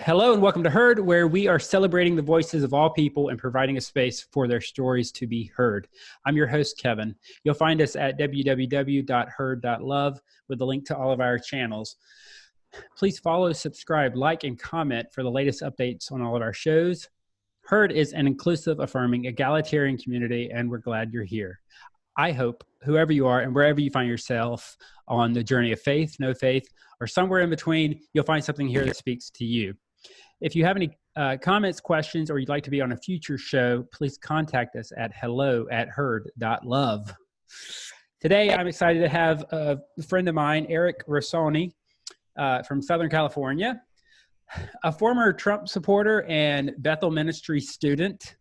Hello and welcome to Heard, where we are celebrating the voices of all people and providing a space for their stories to be heard. I'm your host, Kevin. You'll find us at www.heard.love with a link to all of our channels. Please follow, subscribe, like, and comment for the latest updates on all of our shows. Heard is an inclusive, affirming, egalitarian community, and we're glad you're here. I hope whoever you are and wherever you find yourself on the journey of faith, no faith, or somewhere in between, you'll find something here that speaks to you. If you have any comments, questions, or you'd like to be on a future show, please contact us at hello@heard.love. Today, I'm excited to have a friend of mine, Eric Rossoni, from Southern California, a former Trump supporter and Bethel Ministry student.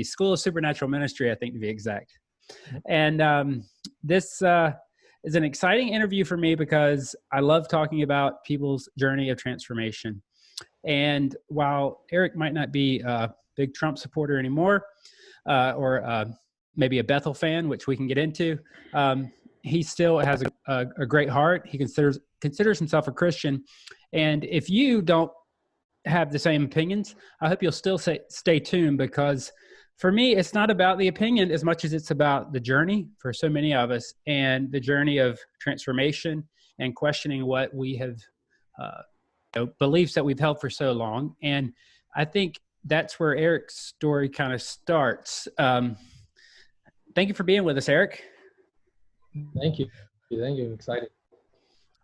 School of Supernatural Ministry, I think to be exact. And this is an exciting interview for me because I love talking about people's journey of transformation. And while Eric might not be a big Trump supporter anymore, or maybe a Bethel fan, which we can get into, he still has a great heart. He considers himself a Christian. And if you don't have the same opinions, I hope you'll still stay tuned, because for me, it's not about the opinion as much as it's about the journey for so many of us, and the journey of transformation and questioning what we have beliefs that we've held for so long. And I think that's where Eric's story kind of starts. Thank you for being with us, Eric. Thank you. Thank you. I'm excited.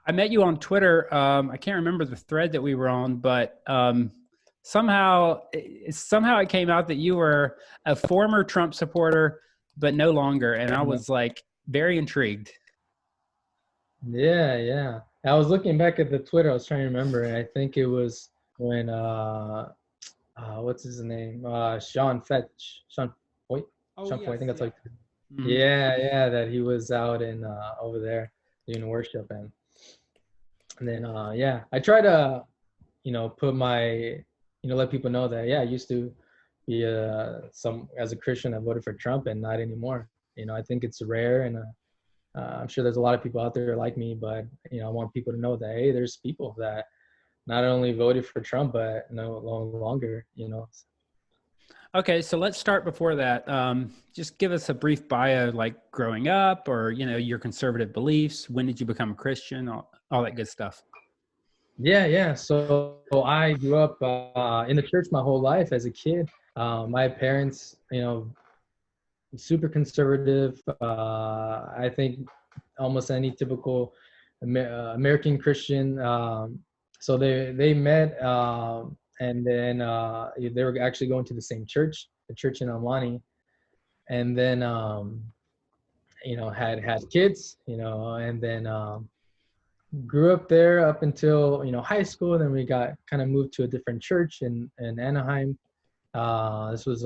I met you on Twitter. I can't remember the thread that we were on, but somehow it came out that you were a former Trump supporter, but no longer. And I was like very intrigued. Yeah. I was looking back at the Twitter. I was trying to remember, and I think it was when what's his name? Sean Foyt. Sean Foyt. I think that's like. Mm-hmm. Yeah. That he was out in over there doing worship, and then I try to, put my, let people know that I used to be as a Christian, I voted for Trump, and not anymore. I think it's rare, and I'm sure there's a lot of people out there like me, but I want people to know that, hey, there's people that not only voted for Trump, but no longer. Okay, so let's start before that. Just give us a brief bio, like growing up, or your conservative beliefs. When did you become a Christian? All that good stuff. Yeah. So I grew up in the church my whole life as a kid. My parents, super conservative. I think almost any typical American Christian. So they met, and then they were actually going to the same church, the church in Almani, and then had kids, and then grew up there up until high school. Then we got kind of moved to a different church in Anaheim. This was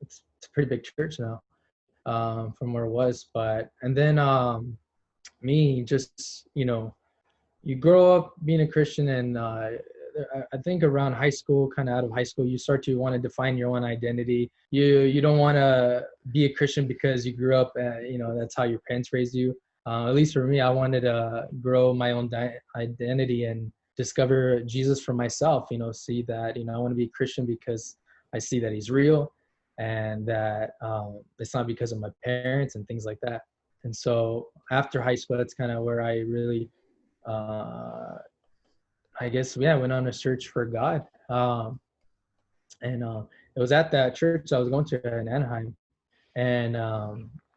it's a pretty big church now, from where it was. And then me, just you grow up being a Christian, and I think around high school, kind of out of high school, you start to want to define your own identity. You don't want to be a Christian because you grew up, that's how your parents raised you. At least for me, I wanted to grow my own identity and discover Jesus for myself. See that I want to be a Christian because I see that he's real, and that it's not because of my parents and things like that. And so after high school, that's kind of where I really, I guess, went on a search for God. And it was at that church I was going to in Anaheim. And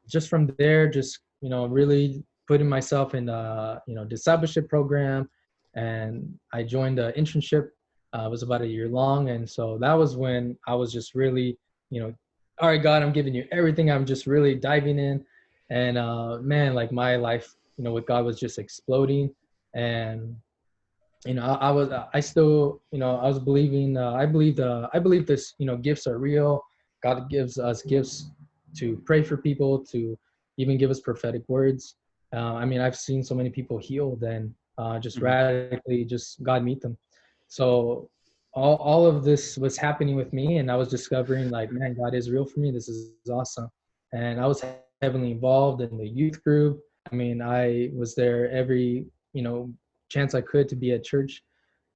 just from there, just, really putting myself in the, discipleship program. And I joined the internship. It was about a year long. And so that was when I was just really, all right, God, I'm giving you everything. I'm just really diving in. And man, like my life, with God was just exploding. And I was believing. I believe this. Gifts are real. God gives us gifts to pray for people, to even give us prophetic words. I've seen so many people healed, and just radically, just God meet them. So all of this was happening with me, and I was discovering, like, man, God is real for me. This is awesome. And I was heavily involved in the youth group. I was there every chance I could to be at church.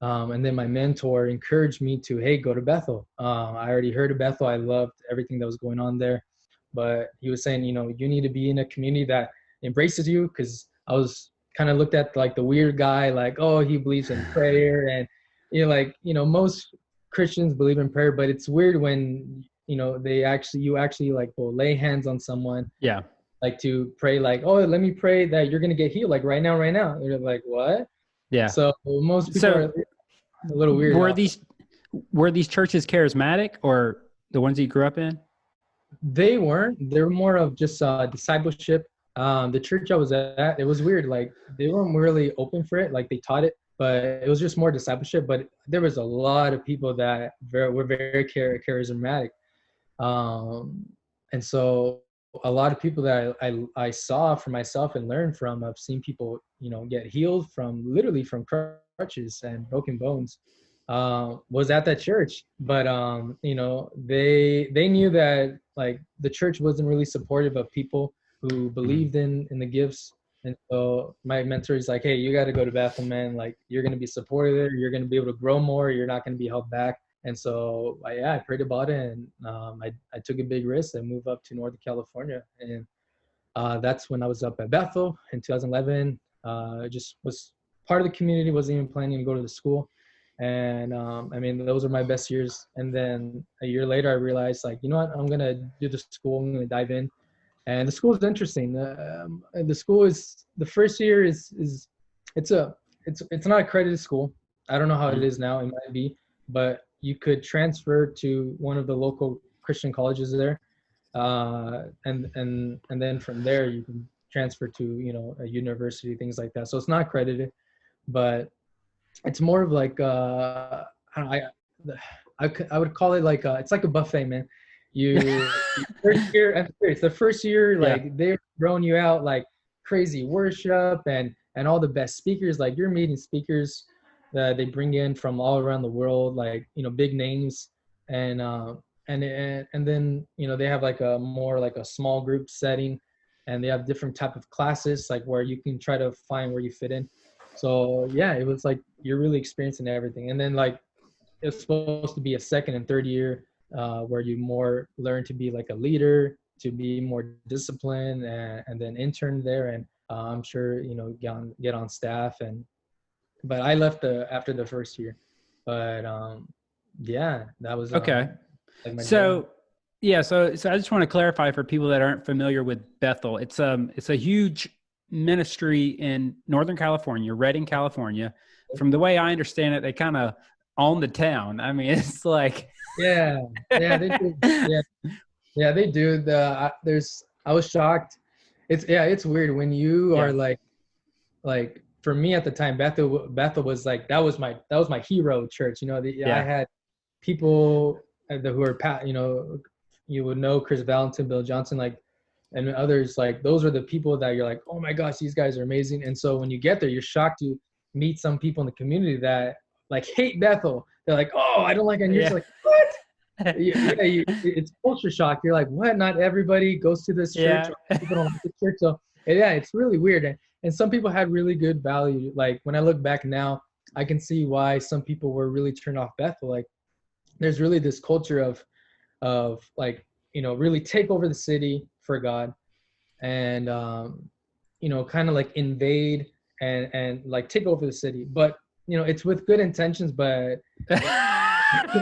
And then my mentor encouraged me to, hey, go to Bethel. I already heard of Bethel. I loved everything that was going on there. But he was saying, you need to be in a community that embraces you, because I was kind of looked at like the weird guy, like, oh, he believes in prayer. And, most Christians believe in prayer, but it's weird when, you actually like will lay hands on someone. Yeah. Like to pray, like, oh, let me pray that you're going to get healed. Like right now, right now. And you're like, what? Yeah. So most people So are a little weird. Were these churches charismatic, or the ones that you grew up in? They weren't. They were more of just discipleship. The church I was at, it was weird. Like they weren't really open for it. Like they taught it, but it was just more discipleship. But there was a lot of people that were very charismatic, and so a lot of people that I saw for myself and learned from. I've seen people get healed from literally from crutches and broken bones. Was at that church, but they knew that like the church wasn't really supportive of people who believed in the gifts. And so my mentor is like, hey, you got to go to Bethel, man. Like you're going to be supported there. You're going to be able to grow more. You're not going to be held back. And so I prayed about it, and I took a big risk and moved up to Northern California. And that's when I was up at Bethel in 2011. Just was part of the community, wasn't even planning to go to the school. And those are my best years. And then a year later, I realized, like, you know what, I'm gonna do the school. I'm gonna dive in. And the school is interesting. The school is, the first year is it's not accredited school. I don't know how it is now. It might be, but you could transfer to one of the local Christian colleges there, and then from there you can transfer to a university, things like that. So it's not accredited, but it's more of like I would call it like it's like a buffet, man. You first year, I'm serious, the first year, like they're throwing you out like crazy worship and all the best speakers. Like you're meeting speakers that they bring in from all around the world, like big names. And then they have like a more like a small group setting, and they have different type of classes, like where you can try to find where you fit in. So yeah, it was like you're really experiencing everything. And then like it's supposed to be a second and third year where you more learn to be like a leader, to be more disciplined, and then intern there, and I'm sure get on staff. But I left after the first year. But yeah, that was okay. like my So journey. yeah, so I just want to clarify for people that aren't familiar with Bethel. It's a huge ministry in Northern California, Redding, California. From the way I understand it, they kind of own the town. I mean, it's like Yeah, they do. Yeah, they do. I was shocked. It's weird when you are like for me at the time, Bethel was like that was my hero church. I had people who are you would know Chris Valentin, Bill Johnson, like, and others. Like those are the people that you're like, oh my gosh, these guys are amazing. And so when you get there, you're shocked to meet some people in the community that like hate Bethel. They're like, oh, I don't like it. And you're just like, what? It's culture shock. You're like, what? Not everybody goes to this church. Or people don't like the church. So yeah, it's really weird. And some people had really good value. Like when I look back now, I can see why some people were really turned off Bethel. Like there's really this culture of like, really take over the city for God, and kind of like invade and like take over the city. But it's with good intentions, but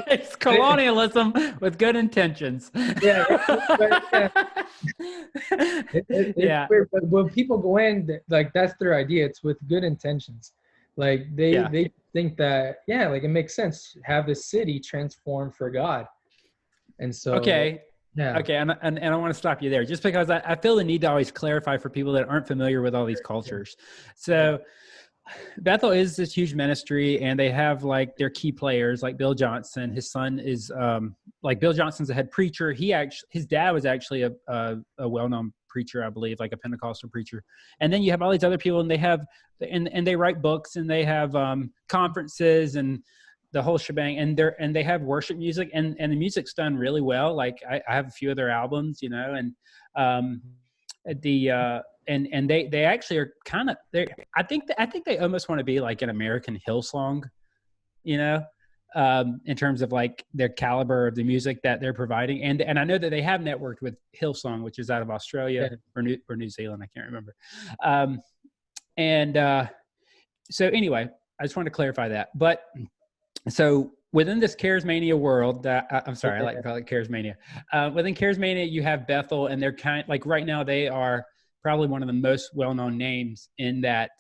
it's colonialism with good intentions. It's weird, but when people go in, like that's their idea. It's with good intentions. Like they think that like it makes sense to have the city transformed for God. And so okay, and I want to stop you there, just because I feel the need to always clarify for people that aren't familiar with all these cultures. So Bethel is this huge ministry, and they have like their key players, like Bill Johnson. His son is like Bill Johnson's a head preacher. His dad was actually a well-known preacher, I believe, like a Pentecostal preacher. And then you have all these other people, and they have and they write books, and they have conferences and the whole shebang. And they have worship music, and the music's done really well. Like I have a few of their albums, and and they actually are kind of, I think they almost want to be like an American Hillsong, you know, in terms of like their caliber of the music that they're providing. And I know that they have networked with Hillsong, which is out of Australia or New Zealand. I can't remember. So anyway, I just want to clarify that. But so within this Charismania world, I'm sorry, I like to call it Charismania. Within Charismania, you have Bethel, and they're kind of like right now they are probably one of the most well-known names in that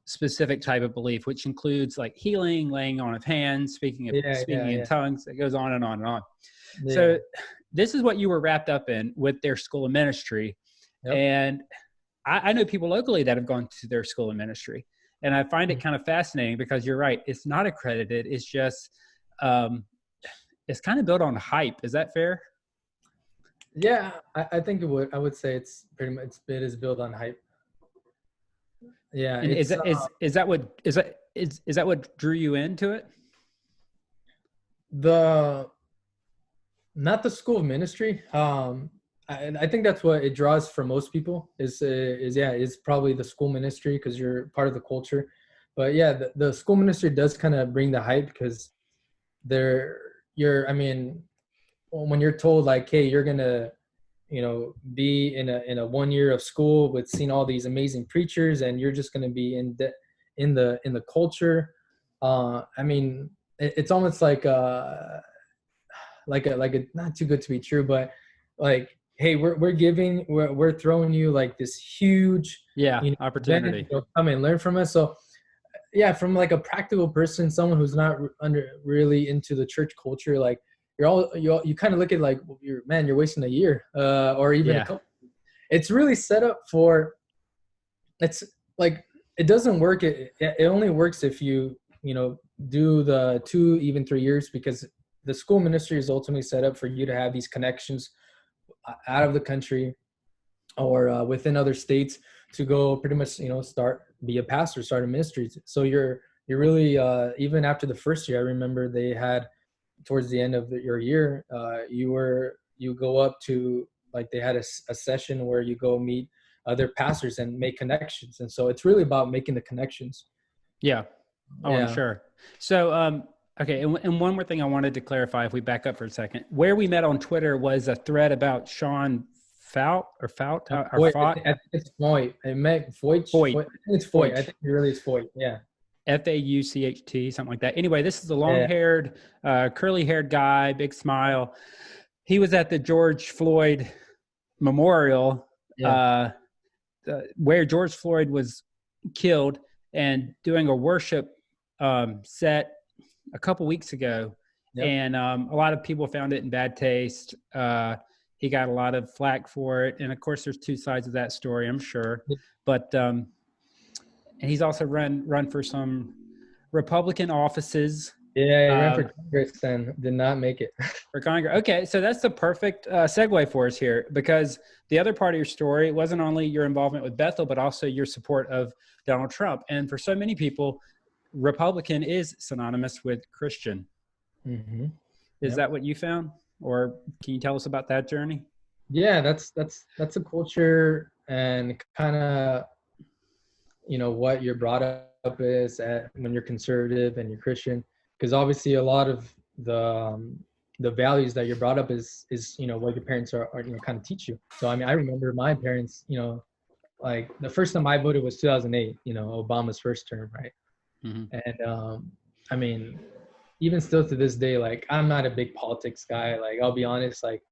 specific type of belief, which includes like healing, laying on of hands, speaking in tongues. It goes on and on and on. Yeah. So this is what you were wrapped up in with their school of ministry. Yep. And I know people locally that have gone to their school of ministry. And I find it kind of fascinating because you're right. It's not accredited. It's just, it's kind of built on hype. Is that fair? Yeah, I think it would. I would say it's pretty much, it is built on hype. Yeah. And is that what drew you into it? Not the school of ministry. I think that's what it draws for most people is probably the school ministry because you're part of the culture. But yeah, the school ministry does kind of bring the hype because when you're told like, hey, you're gonna, be in a 1 year of school with seeing all these amazing preachers, and you're just gonna be in the culture. It's almost like a not too good to be true, but like, hey, we're throwing you like this huge opportunity. Come and learn from us. So yeah, from like a practical person, someone who's not really into the church culture, like you kind of look at like you're wasting a year or even a couple. It's really set up for, it's like it doesn't work. It only works if you do the 2, even 3 years, because the school ministry is ultimately set up for you to have these connections out of the country or within other states to go pretty much, be a pastor, start a ministry. So you're really, even after the first year, I remember they had towards the end of your year, you go up to, like, they had a session where you go meet other pastors and make connections. And so it's really about making the connections. Yeah. Oh, yeah. I'm sure. So, okay. And one more thing I wanted to clarify, if we back up for a second, where we met on Twitter was a thread about Sean Fout. I think it's Foyt. I met Foyt. It's Foyt. I think it really is Foyt. Yeah. Faucht, something like that. Anyway, this is a long-haired, curly-haired guy, big smile. He was at the George Floyd Memorial, where George Floyd was killed, and doing a worship set a couple weeks ago. Yep. And a lot of people found it in bad taste. He got a lot of flack for it. And of course, there's two sides of that story, I'm sure. Yep. But and he's also run for some Republican offices. Yeah, he ran for Congress and did not make it. For Congress. Okay, so that's the perfect segue for us here, because the other part of your story wasn't only your involvement with Bethel, but also your support of Donald Trump. And for so many people, Republican is synonymous with Christian. Mm-hmm. Is that what you found? Or can you tell us about that journey? Yeah, that's a culture and kind of, what you're brought up is when you're conservative and you're Christian, because obviously a lot of the values that you're brought up is what your parents are kind of teach you. So I remember my parents, like the first time I voted was 2008, Obama's first term, right? Mm-hmm. And even still to this day, like I'm not a big politics guy. Like I'll be honest, like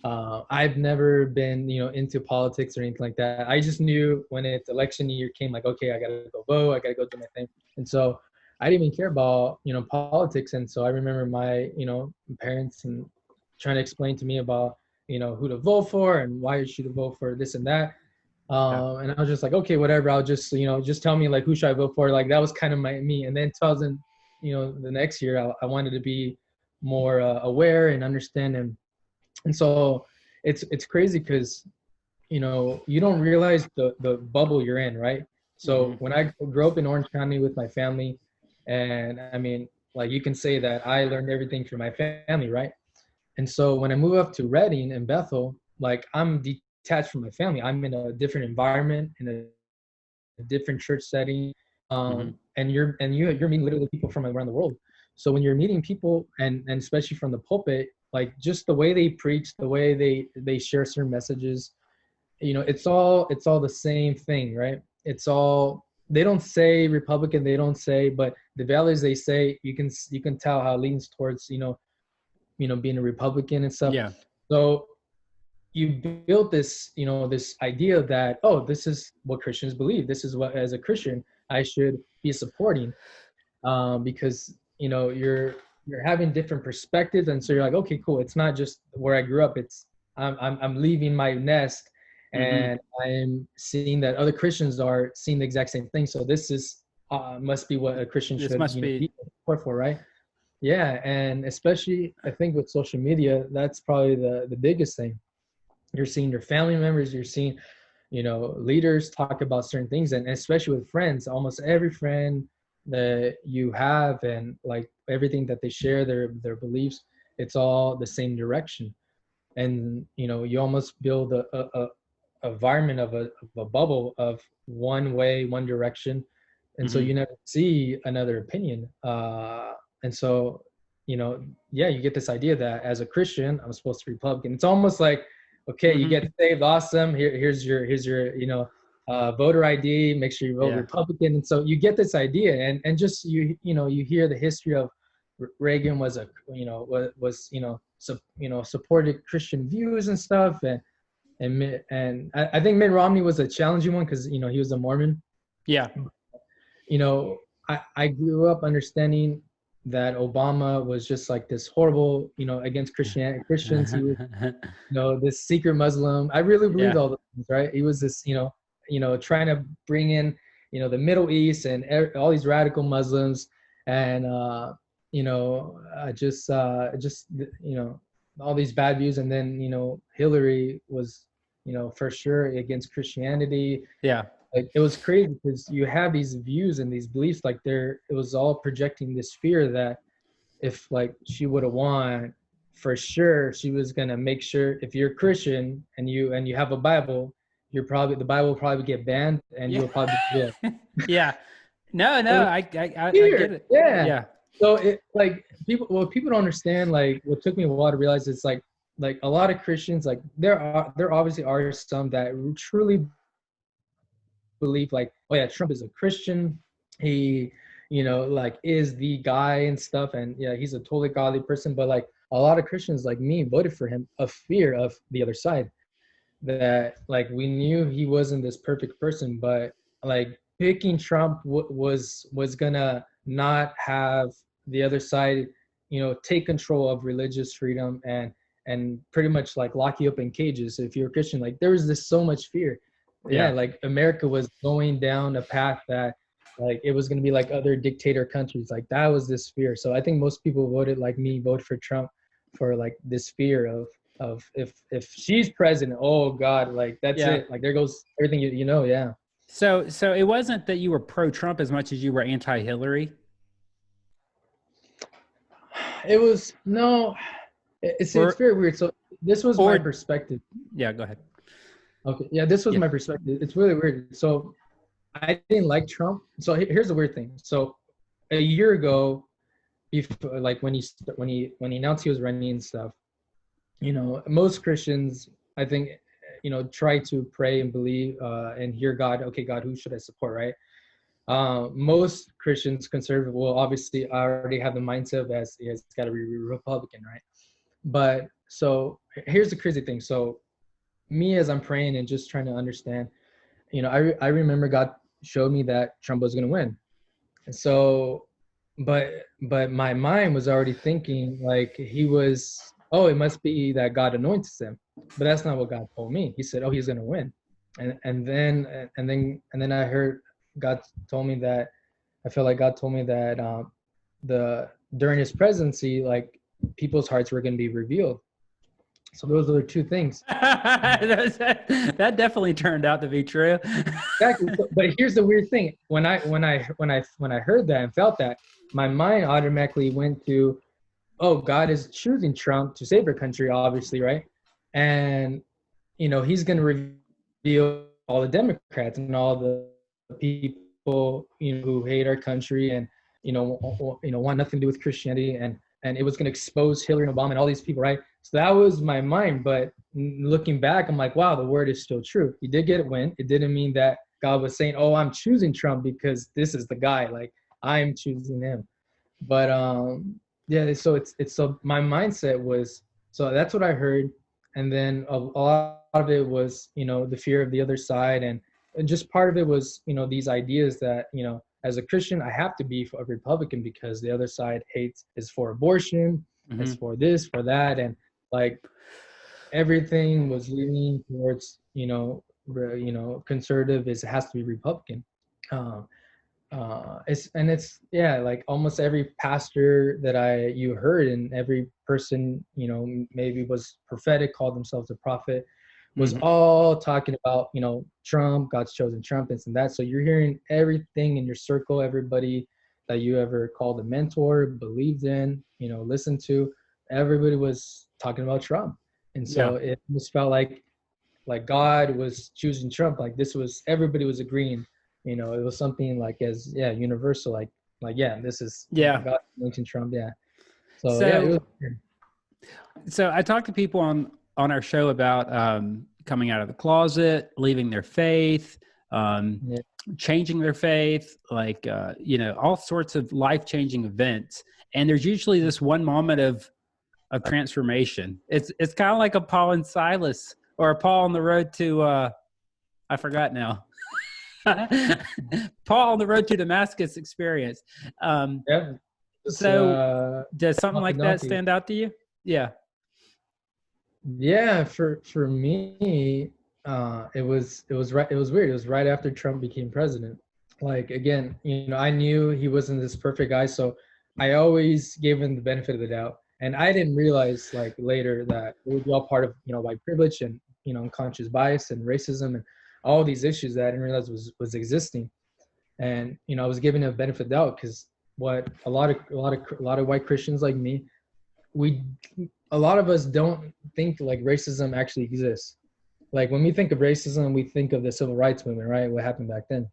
I've never been, into politics or anything like that. I just knew when it's election year came, like, okay, I gotta go vote, I gotta go do my thing. And so I didn't even care about, politics. And so I remember my, parents and trying to explain to me about, who to vote for and why you should vote for this and that. And I was just like, okay, whatever. I'll just, just tell me like, who should I vote for? Like that was kind of me. And then the next year I wanted to be more aware and understand. And so it's crazy because, you don't realize the bubble you're in, right? So mm-hmm. When I grew up in Orange County with my family, and like you can say that I learned everything from my family, right? And so when I move up to Redding and Bethel, like I'm detached from my family. I'm in a different environment, in a different church setting, mm-hmm. and you're meeting literally people from around the world. So when you're meeting people, and especially from the pulpit, like just the way they preach, the way they share certain messages, it's all the same thing, right? It's all, they don't say Republican, they don't say, but the values they say, you can tell how it leans towards, being a Republican and stuff. Yeah. So you build this, this idea that, oh, this is what Christians believe. This is what, as a Christian, I should be supporting, because you're having different perspectives, and so you're like, okay, cool. It's not just where I grew up. It's I'm leaving my nest, Mm-hmm. and I'm seeing that other Christians are seeing the exact same thing. So this is must be what a Christian This should must be. be support for, right? Yeah, and especially I think with social media, that's probably the biggest thing. You're seeing your family members, you're seeing, leaders talk about certain things, and especially with friends, almost every friend that you have, and like everything that they share, their beliefs, it's all the same direction. And you almost build a environment of a bubble of one way, one direction, and so Mm-hmm. you never see another opinion. And so, yeah, you get this idea that as a Christian, I'm supposed to be Republican. It's almost like, okay, you Mm-hmm. get saved, awesome. Here's your voter ID. Make sure you vote Yeah. Republican. And so you get this idea, and just you hear the history of Reagan was a supported Christian views and stuff, and I think Mitt Romney was a challenging one because he was a Mormon. Yeah. you know, I grew up understanding that Obama was just like this horrible, against Christians. He was, this secret Muslim. I really believed Yeah. all those things, right? He was this, trying to bring in, the Middle East and all these radical Muslims, and all these bad views. And then, Hillary was, for sure against Christianity. Yeah. Like, it was crazy because you have these views and these beliefs, like it was all projecting this fear that if like she would have won, for sure she was gonna make sure, if you're Christian and you have a Bible, the Bible will probably get banned and Yeah. you'll probably be jailed. Yeah. No, So I get fear, it. yeah. Yeah. So it, like, people don't understand, like what took me a while to realize, it's like a lot of Christians, like there obviously are some that truly believe, like, oh yeah, Trump is a Christian. He, like, is the guy and stuff, and yeah, he's a totally godly person. But like a lot of Christians like me voted for him of fear of the other side. That, like, we knew he wasn't this perfect person, but like picking Trump was gonna not have the other side, take control of religious freedom, and pretty much like lock you up in cages if you're a Christian. Like, there was this so much fear. Yeah, Yeah. like America was going down a path that, like, it was going to be like other dictator countries. Like, that was this fear. So I think most people voted like me, voted for Trump, for like this fear of if she's president, oh God, like that's Yeah. it. Like, there goes everything. Yeah. So it wasn't that you were pro-Trump as much as you were anti-Hillary. It was no. It's very weird. So this was my perspective. Yeah, go ahead. Okay, yeah, this was my perspective. It's really weird. So I didn't like Trump. So here's the weird thing. So a year ago, before, like when he announced he was running and stuff, most Christians, I think, try to pray and believe and hear God. Okay, God, who should I support, right? Most Christians, conservative, will obviously already have the mindset of, as it's got to be Republican, right? But so here's the crazy thing. So me, as I'm praying and just trying to understand, I remember God showed me that Trump was going to win. And so, but my mind was already thinking, like, it must be that God anoints him. But that's not what God told me. He said, oh, he's going to win. And then I heard God told me that, I feel like God told me that during his presidency, like, people's hearts were going to be revealed. So those are the two things. That definitely turned out to be true. Exactly. But here's the weird thing. When I heard that and felt that, my mind automatically went to, oh, God is choosing Trump to save our country, obviously, right? And he's going to reveal all the Democrats and all the people who hate our country, want nothing to do with Christianity, and it was going to expose Hillary and Obama and all these people, right? So that was my mind. But looking back, I'm like, wow, the word is still true. He did get it win. It didn't mean that God was saying, oh, I'm choosing Trump because this is the guy. Like, I'm choosing him. But yeah, so it's so my mindset was, so that's what I heard. And then a lot of it was, the fear of the other side. And just part of it was, these ideas that, as a Christian, I have to be a Republican because the other side is for abortion, is for this, for that. And like everything was leaning towards, conservative it has to be Republican. It's yeah, like almost every pastor that you heard, and every person, maybe was prophetic, called themselves a prophet, was all talking about, Trump, God's chosen Trump, this and that. So you're hearing everything in your circle, everybody that you ever called a mentor, believed in, listened to, everybody was talking about Trump. And so it just felt like God was choosing Trump. Like everybody was agreeing, it was something like universal, this is God choosing Trump. Yeah. So yeah, it was weird. So I talk to people on our show about coming out of the closet, leaving their faith, changing their faith, all sorts of life-changing events. And there's usually this one moment of transformation. It's kind of like a Paul and Silas, or a Paul on the road to I forgot now. Paul on the road to Damascus experience. So does something like that stand out to you? Yeah. Yeah, for me, it was weird. It was right after Trump became president. Like, again, I knew he wasn't this perfect guy, so I always gave him the benefit of the doubt. And I didn't realize later that it was all part of white privilege and unconscious bias and racism and all these issues that I didn't realize was existing. And I was giving him a benefit of the doubt because what a lot of white Christians like me, a lot of us don't think like racism actually exists. Like when we think of racism, we think of the civil rights movement, right? What happened back then.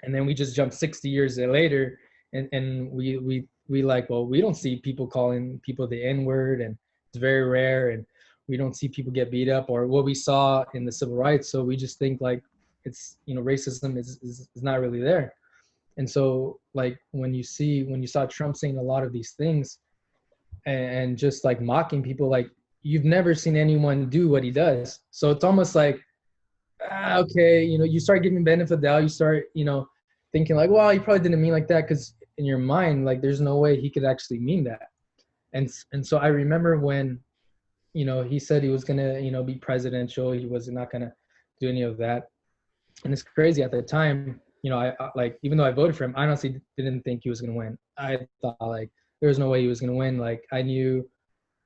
And then we just jump 60 years later and we well, we don't see people calling people the N-word, and it's very rare, and we don't see people get beat up or what we saw in the civil rights. So we just think like it's, racism is not really there. And so like when you saw Trump saying a lot of these things, and just like mocking people, like you've never seen anyone do what he does. So it's almost like, okay, you start giving benefit of the doubt. You start, thinking like, well, he probably didn't mean like that, because in your mind, like there's no way he could actually mean that. And so I remember when, he said he was gonna, be presidential. He was not gonna do any of that. And it's crazy at the time, I like, even though I voted for him, I honestly didn't think he was gonna win. I thought like, there was no way he was going to win. Like I knew,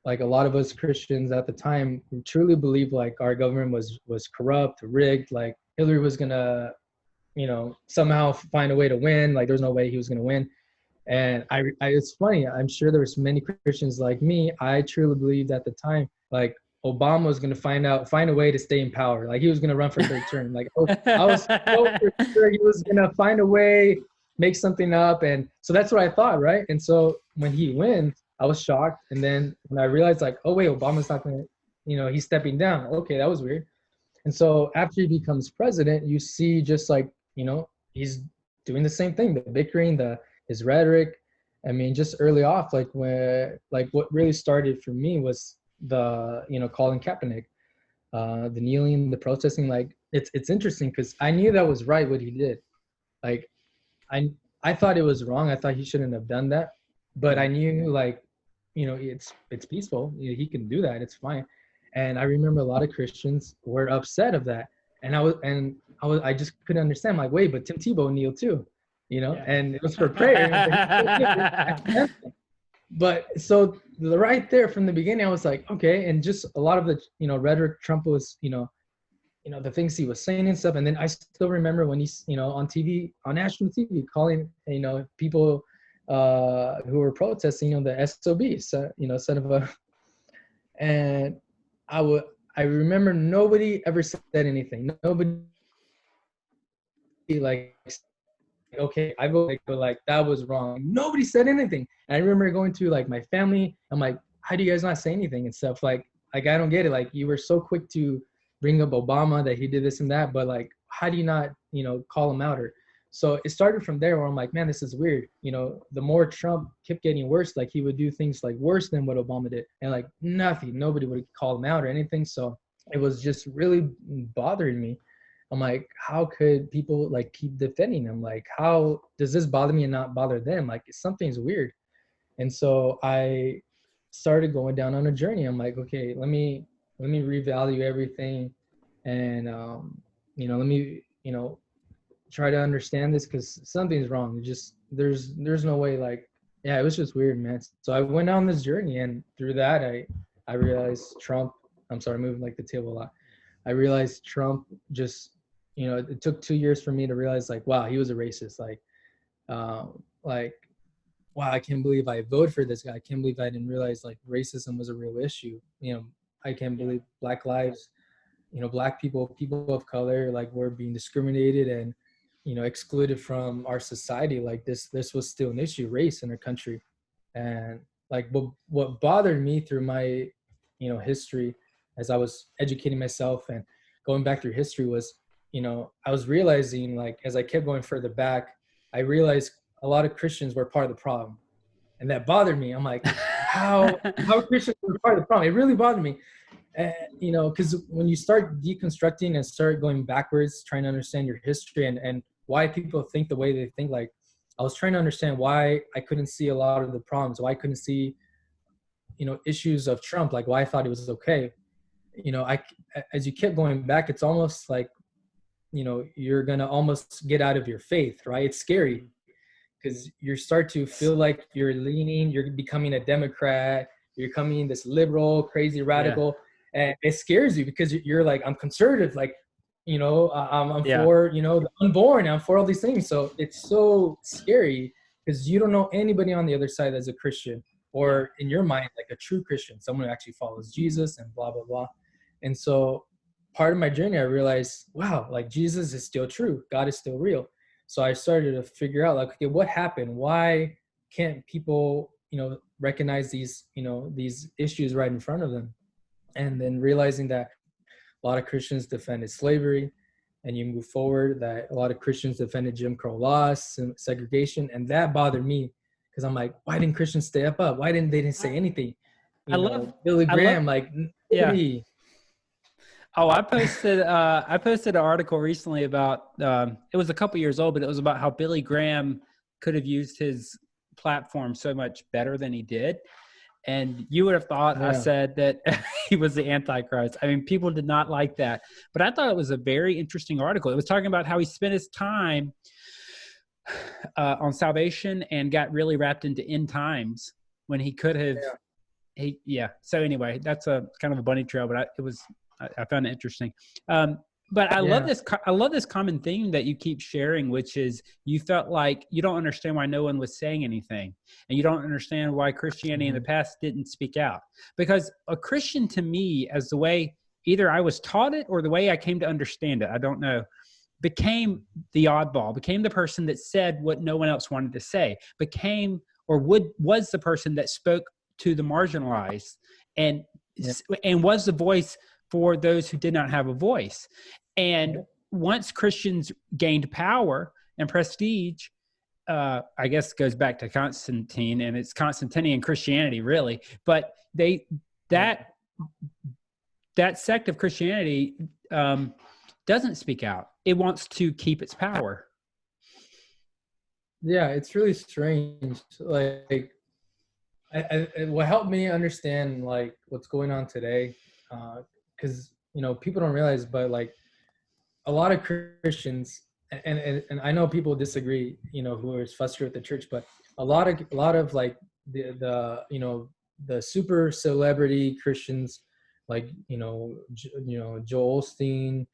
like a lot of us Christians at the time truly believed like our government was corrupt, rigged. Like Hillary was going to, somehow find a way to win. Like there's no way he was going to win. And it's funny. I'm sure there was many Christians like me. I truly believed at the time, like Obama was going to find a way to stay in power. Like he was going to run for third term. Like I was so sure he was going to find a way, make something up. And so that's what I thought, right? And so when he wins, I was shocked. And then when I realized like, oh wait, Obama's not gonna, he's stepping down. Okay, that was weird. And so after he becomes president, you see just like, he's doing the same thing, the bickering, his rhetoric. I mean, just early off, like what really started for me was the, Colin Kaepernick, the kneeling, the protesting. Like it's interesting because I knew that was right what he did. Like I thought it was wrong. I thought he shouldn't have done that. But I knew like, it's peaceful. He can do that. It's fine. And I remember a lot of Christians were upset of that. And I just couldn't understand. I'm like, wait, but Tim Tebow kneeled too, and it was for prayer. But so right there from the beginning, I was like, okay. And just a lot of the, rhetoric Trump was, the things he was saying and stuff. And then I still remember when he's, on TV, on national TV, calling, people who were protesting, the SOBs, son of a, and I remember nobody ever said anything. Nobody like okay, I voted, but like that was wrong. Nobody said anything. And I remember going to like my family. I'm like, how do you guys not say anything and stuff? Like I don't get it. Like you were so quick to bring up Obama that he did this and that, but like how do you not, call him out? Or so it started from there where I'm like, man, this is weird. The more Trump kept getting worse, like he would do things like worse than what Obama did, and like nobody would call him out or anything. So it was just really bothering me. I'm like, how could people like keep defending him? Like, how does this bother me and not bother them? Like, something's weird. And so I started going down on a journey. I'm like, okay, let me revalue everything, and let me try to understand this because something's wrong. Just there's no way. Like, yeah, it was just weird, man. So I went on this journey, and through that, I realized Trump. I'm sorry, moving like the table a lot. I realized Trump just, it took 2 years for me to realize, like, wow, he was a racist. Like, wow, I can't believe I voted for this guy. I can't believe I didn't realize like racism was a real issue. I can't believe Black lives, Black people of color, like were being discriminated and, excluded from our society. Like this was still an issue, race in our country. And like what bothered me through my, history as I was educating myself and going back through history was, I was realizing, like, as I kept going further back, I realized a lot of Christians were part of the problem. And that bothered me. I'm like, how Christians were part of the problem? It really bothered me. And, because when you start deconstructing and start going backwards, trying to understand your history and why people think the way they think, like, I was trying to understand why I couldn't see a lot of the problems, why I couldn't see, issues of Trump, like why I thought it was okay. As you kept going back, it's almost like, you're going to almost get out of your faith, right? It's scary because you start to feel like you're becoming a Democrat, you're becoming this liberal, crazy radical. Yeah. And it scares you because you're like, I'm conservative, like, I'm for, the unborn, I'm for all these things. So it's so scary because you don't know anybody on the other side that's a Christian, or in your mind, like a true Christian, someone who actually follows Jesus and blah, blah, blah. And so part of my journey, I realized, wow, like Jesus is still true. God is still real. So I started to figure out, like, okay, what happened? Why can't people, recognize these, these issues right in front of them? And then realizing that a lot of Christians defended slavery, and you move forward, that a lot of Christians defended Jim Crow laws and segregation. And that bothered me because I'm like, why didn't Christians step up? Why didn't they say anything? Billy Graham, nobody. Oh, I posted an article recently about it was a couple years old, but it was about how Billy Graham could have used his platform so much better than he did. And you would have thought I said that he was the Antichrist. I mean, people did not like that. But I thought it was a very interesting article. It was talking about how he spent his time on salvation and got really wrapped into end times when he could have. So anyway, that's a kind of a bunny trail, but I found it interesting. But I love this common theme that you keep sharing, which is you felt like you don't understand why no one was saying anything, and you don't understand why Christianity in the past didn't speak out. Because a Christian, to me, as the way either I was taught it or the way I came to understand it, I don't know, became the oddball, became the person that said what no one else wanted to say, was the person that spoke to the marginalized and was the voice for those who did not have a voice. And once Christians gained power and prestige, I guess goes back to Constantine, and it's Constantinian Christianity, really. But that sect of Christianity doesn't speak out. It wants to keep its power. Yeah, it's really strange. Like, what helped me understand like what's going on today, because people don't realize, but like a lot of Christians, and I know people disagree, who are frustrated with the church, but a lot of like the super celebrity Christians, like Joel Osteen,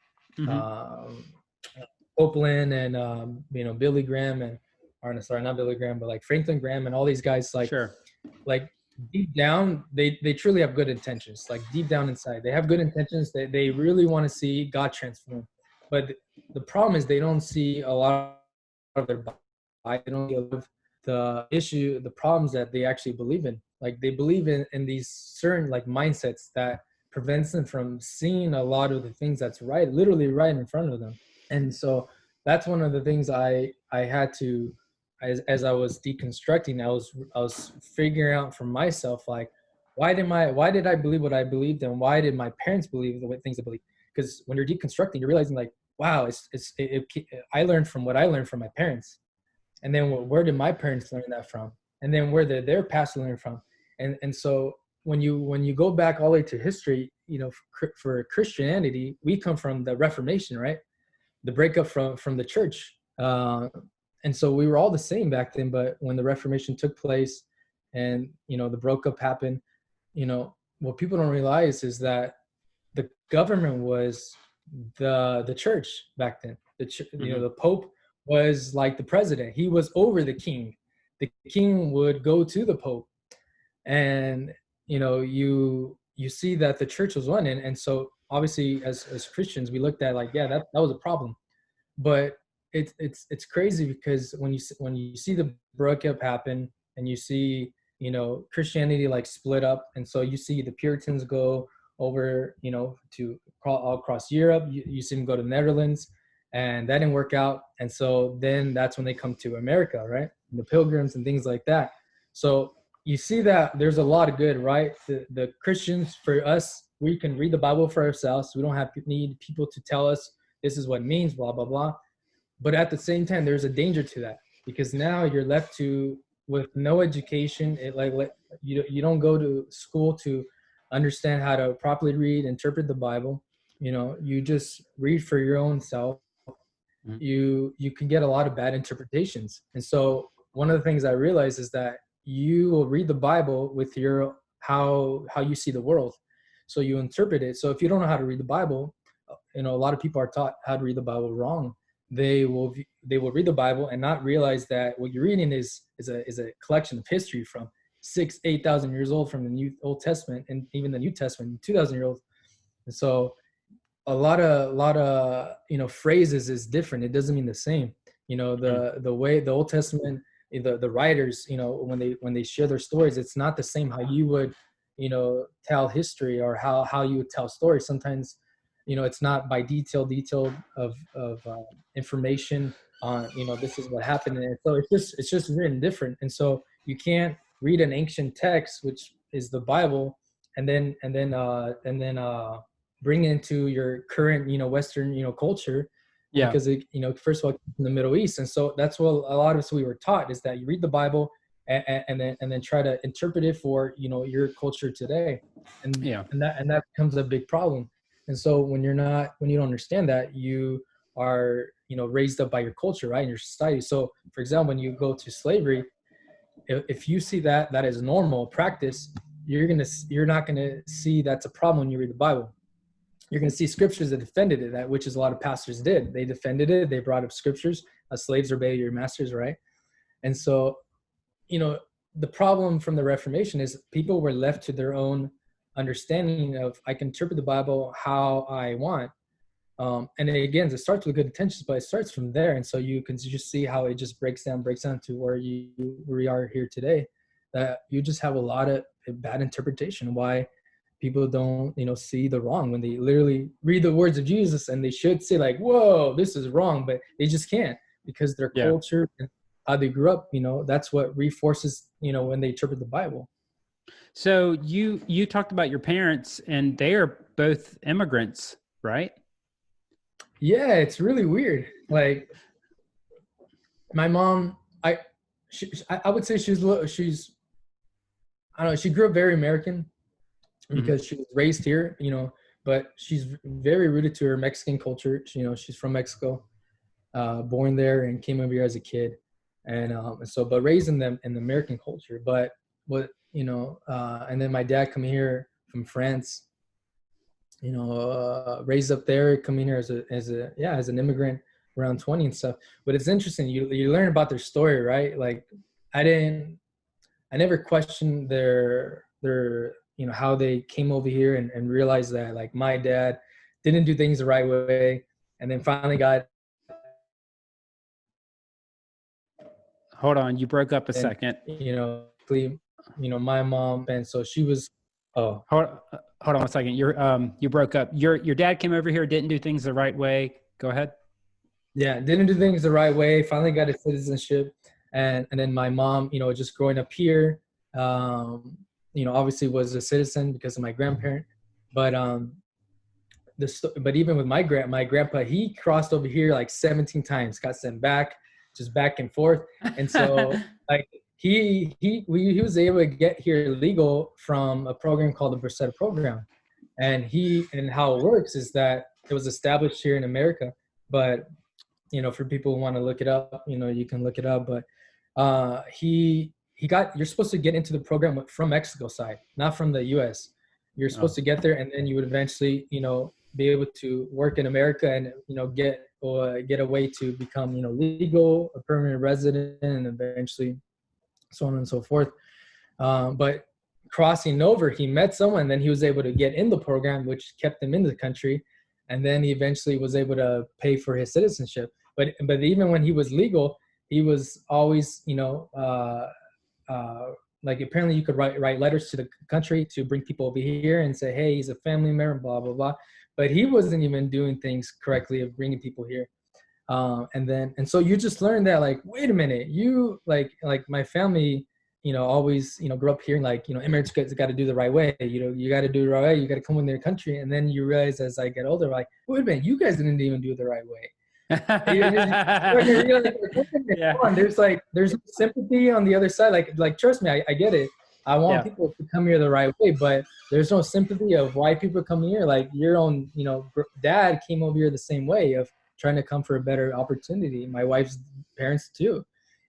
Copeland, and Billy Graham, not Billy Graham, but like Franklin Graham and all these guys, like like deep down, they truly have good intentions. Like deep down inside, they have good intentions. They really want to see God transform. But the problem is they don't see a lot of their They don't see a lot of the problems that they actually believe in. Like they believe in these certain like mindsets that prevents them from seeing a lot of the things that's right, literally right in front of them. And so that's one of the things I had to, as I was deconstructing, I was figuring out for myself, like, why did I believe what I believed, and why did my parents believe the way things they believe? Because when you're deconstructing, you're realizing like, wow, I learned from what I learned from my parents, and then where did my parents learn that from, and then where did their past learn from? And so when you go back all the way to history, you know, for Christianity, we come from the Reformation, right? The breakup from the church, and so we were all the same back then. But when the Reformation took place, and you know the breakup happened, you know what people don't realize is that the government was the church back then. You know, the Pope was like the president. He was over the king. The king would go to the Pope, and you know you see that the church was one, and so obviously as Christians we looked at like, yeah, that was a problem. But it's crazy because when you see the breakup happen, and you see, you know, Christianity like split up, and so you see the Puritans go over, you know, to all across Europe. You see them go to the Netherlands, and that didn't work out, and so then that's when they come to America, right? And the Pilgrims and things like that. So you see that there's a lot of good, right? The Christians, for us, we can read the Bible for ourselves. We don't have need people to tell us this is what it means, blah blah blah. But at the same time, there's a danger to that, because now you're left to with no education. You don't go to school to understand how to properly read, interpret the Bible. You know, you just read for your own self. You can get a lot of bad interpretations. And so one of the things I realized is that you will read the Bible with your how you see the world. So you interpret it. So if you don't know how to read the Bible, you know, a lot of people are taught how to read the Bible wrong. They will read the Bible and not realize that what you're reading is a collection of history from 8,000 years old, from the Old Testament, and even the New Testament, 2,000 years old. And so a lot of you know phrases is different. It doesn't mean the same. You know, the way the Old Testament, the writers, you know, when they share their stories, it's not the same how you would, you know, tell history, or how you would tell stories. Sometimes, you know, it's not by detail of information on, you know, this is what happened. And so it's just written different. And so you can't read an ancient text, which is the Bible, and then bring it into your current, you know, Western, you know, culture. Yeah. Because it, you know, first of all, in the Middle East. And so that's what a lot of us we were taught, is that you read the Bible and then try to interpret it for, you know, your culture today. And that becomes a big problem. And so when you don't understand that, you are, you know, raised up by your culture, right, in your society. So for example, when you go to slavery, if you see that is normal practice, you're not gonna see that's a problem when you read the Bible. You're going to see scriptures that defended it, that which is a lot of pastors did. They defended it. They brought up scriptures. Slaves obey your masters, right? And so, you know, the problem from the Reformation is people were left to their own understanding of, I can interpret the Bible how I want. And again, it starts with good intentions, but it starts from there. And so you can just see how it just breaks down to where we are here today, that you just have a lot of bad interpretation. Why people don't, you know, see the wrong when they literally read the words of Jesus, and they should say like, whoa, this is wrong, but they just can't, because their culture and how they grew up, you know, that's what reinforces, you know, when they interpret the Bible. So you talked about your parents, and they are both immigrants, right? Yeah, it's really weird. Like my mom, I would say she's I don't know, she grew up very American, because she was raised here, you know, but she's very rooted to her Mexican culture. You know, she's from Mexico, born there and came over here as a kid. And so, but raised in the American culture. But what, you know, and then my dad come here from France, you know, raised up there, coming here as an immigrant around 20 and stuff. But it's interesting. You learn about their story, right? Like I never questioned their you know, how they came over here, and realized that like my dad didn't do things the right way, and then finally got Hold on, you broke up a And, second. my mom, and so she was, oh, Hold, hold on a second. You broke up. Your dad came over here, didn't do things the right way. Go ahead. yeah, didn't do things the right way, finally got his citizenship. And then my mom, just growing up here, obviously was a citizen because of my grandparent. But but even with my grandpa, he crossed over here like 17 times, got sent back, just back and forth. And so like he was able to get here legal from a program called the Bracetta program. And how it works is that it was established here in America, but for people who want to look it up, you can look it up. But you're supposed to get into the program from Mexico side, not from the US. You're supposed to get there, and then you would eventually, be able to work in America and, get a way to become, legal, a permanent resident, and eventually so on and so forth. But crossing over, he met someone, and then he was able to get in the program, which kept him in the country. And then he eventually was able to pay for his citizenship. But even when he was legal, he was always, like apparently you could write letters to the country to bring people over here and say, hey, he's a family member, blah, blah, blah. But he wasn't even doing things correctly of bringing people here. And so you just learn that, like, wait a minute, you like my family, always, grew up hearing like, immigrants got to do the right way. You got to do the right way. You got to come in their country. And then you realize as I get older, like, wait a minute, you guys didn't even do it the right way. Yeah. There's sympathy on the other side. Like trust me, I get it. I want people to come here the right way, but there's no sympathy of why people come here. Like your own, dad came over here the same way of trying to come for a better opportunity. My wife's parents too.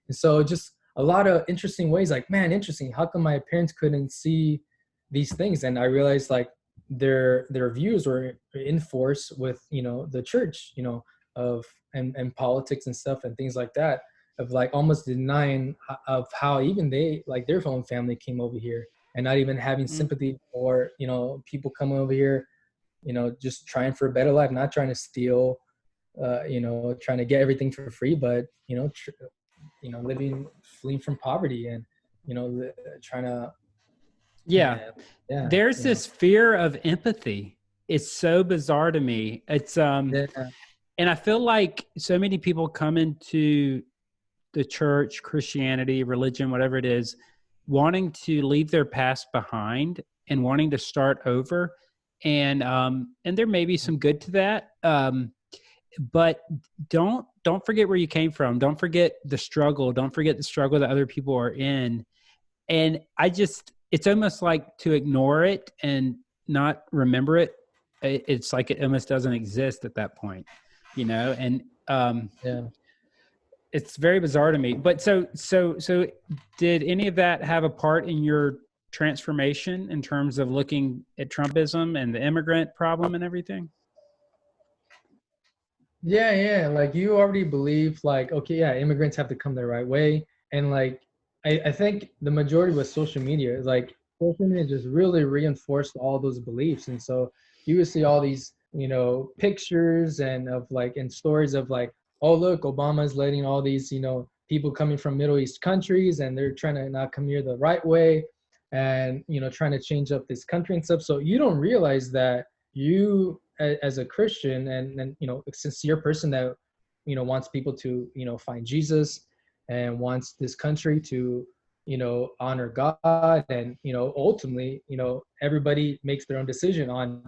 And so just a lot of interesting ways, like, man, interesting. How come my parents couldn't see these things? And I realized like their views were in force with, the church, and politics and stuff and things like that, of like almost denying of how even they, like their own family came over here and not even having sympathy for, people coming over here, just trying for a better life, not trying to steal, trying to get everything for free, but, fleeing from poverty and, trying to. There's this fear of empathy. It's so bizarre to me. It's, and I feel like so many people come into the church, Christianity, religion, whatever it is, wanting to leave their past behind and wanting to start over. And there may be some good to that. But don't forget where you came from. Don't forget the struggle. Don't forget the struggle that other people are in. And it's almost like to ignore it and not remember it. It's like it almost doesn't exist at that point, and it's very bizarre to me. But so did any of that have a part in your transformation in terms of looking at Trumpism and the immigrant problem and everything? Yeah. Like you already believe like, okay, yeah, immigrants have to come the right way. And like, I think the majority with social media is like, social media just really reinforced all those beliefs. And so you would see all these, pictures and stories of like, oh, look, Obama's letting all these, people coming from Middle East countries and they're trying to not come here the right way and, trying to change up this country and stuff. So you don't realize that you as a Christian and a sincere person that, wants people to, find Jesus and wants this country to, honor God and, ultimately, everybody makes their own decision on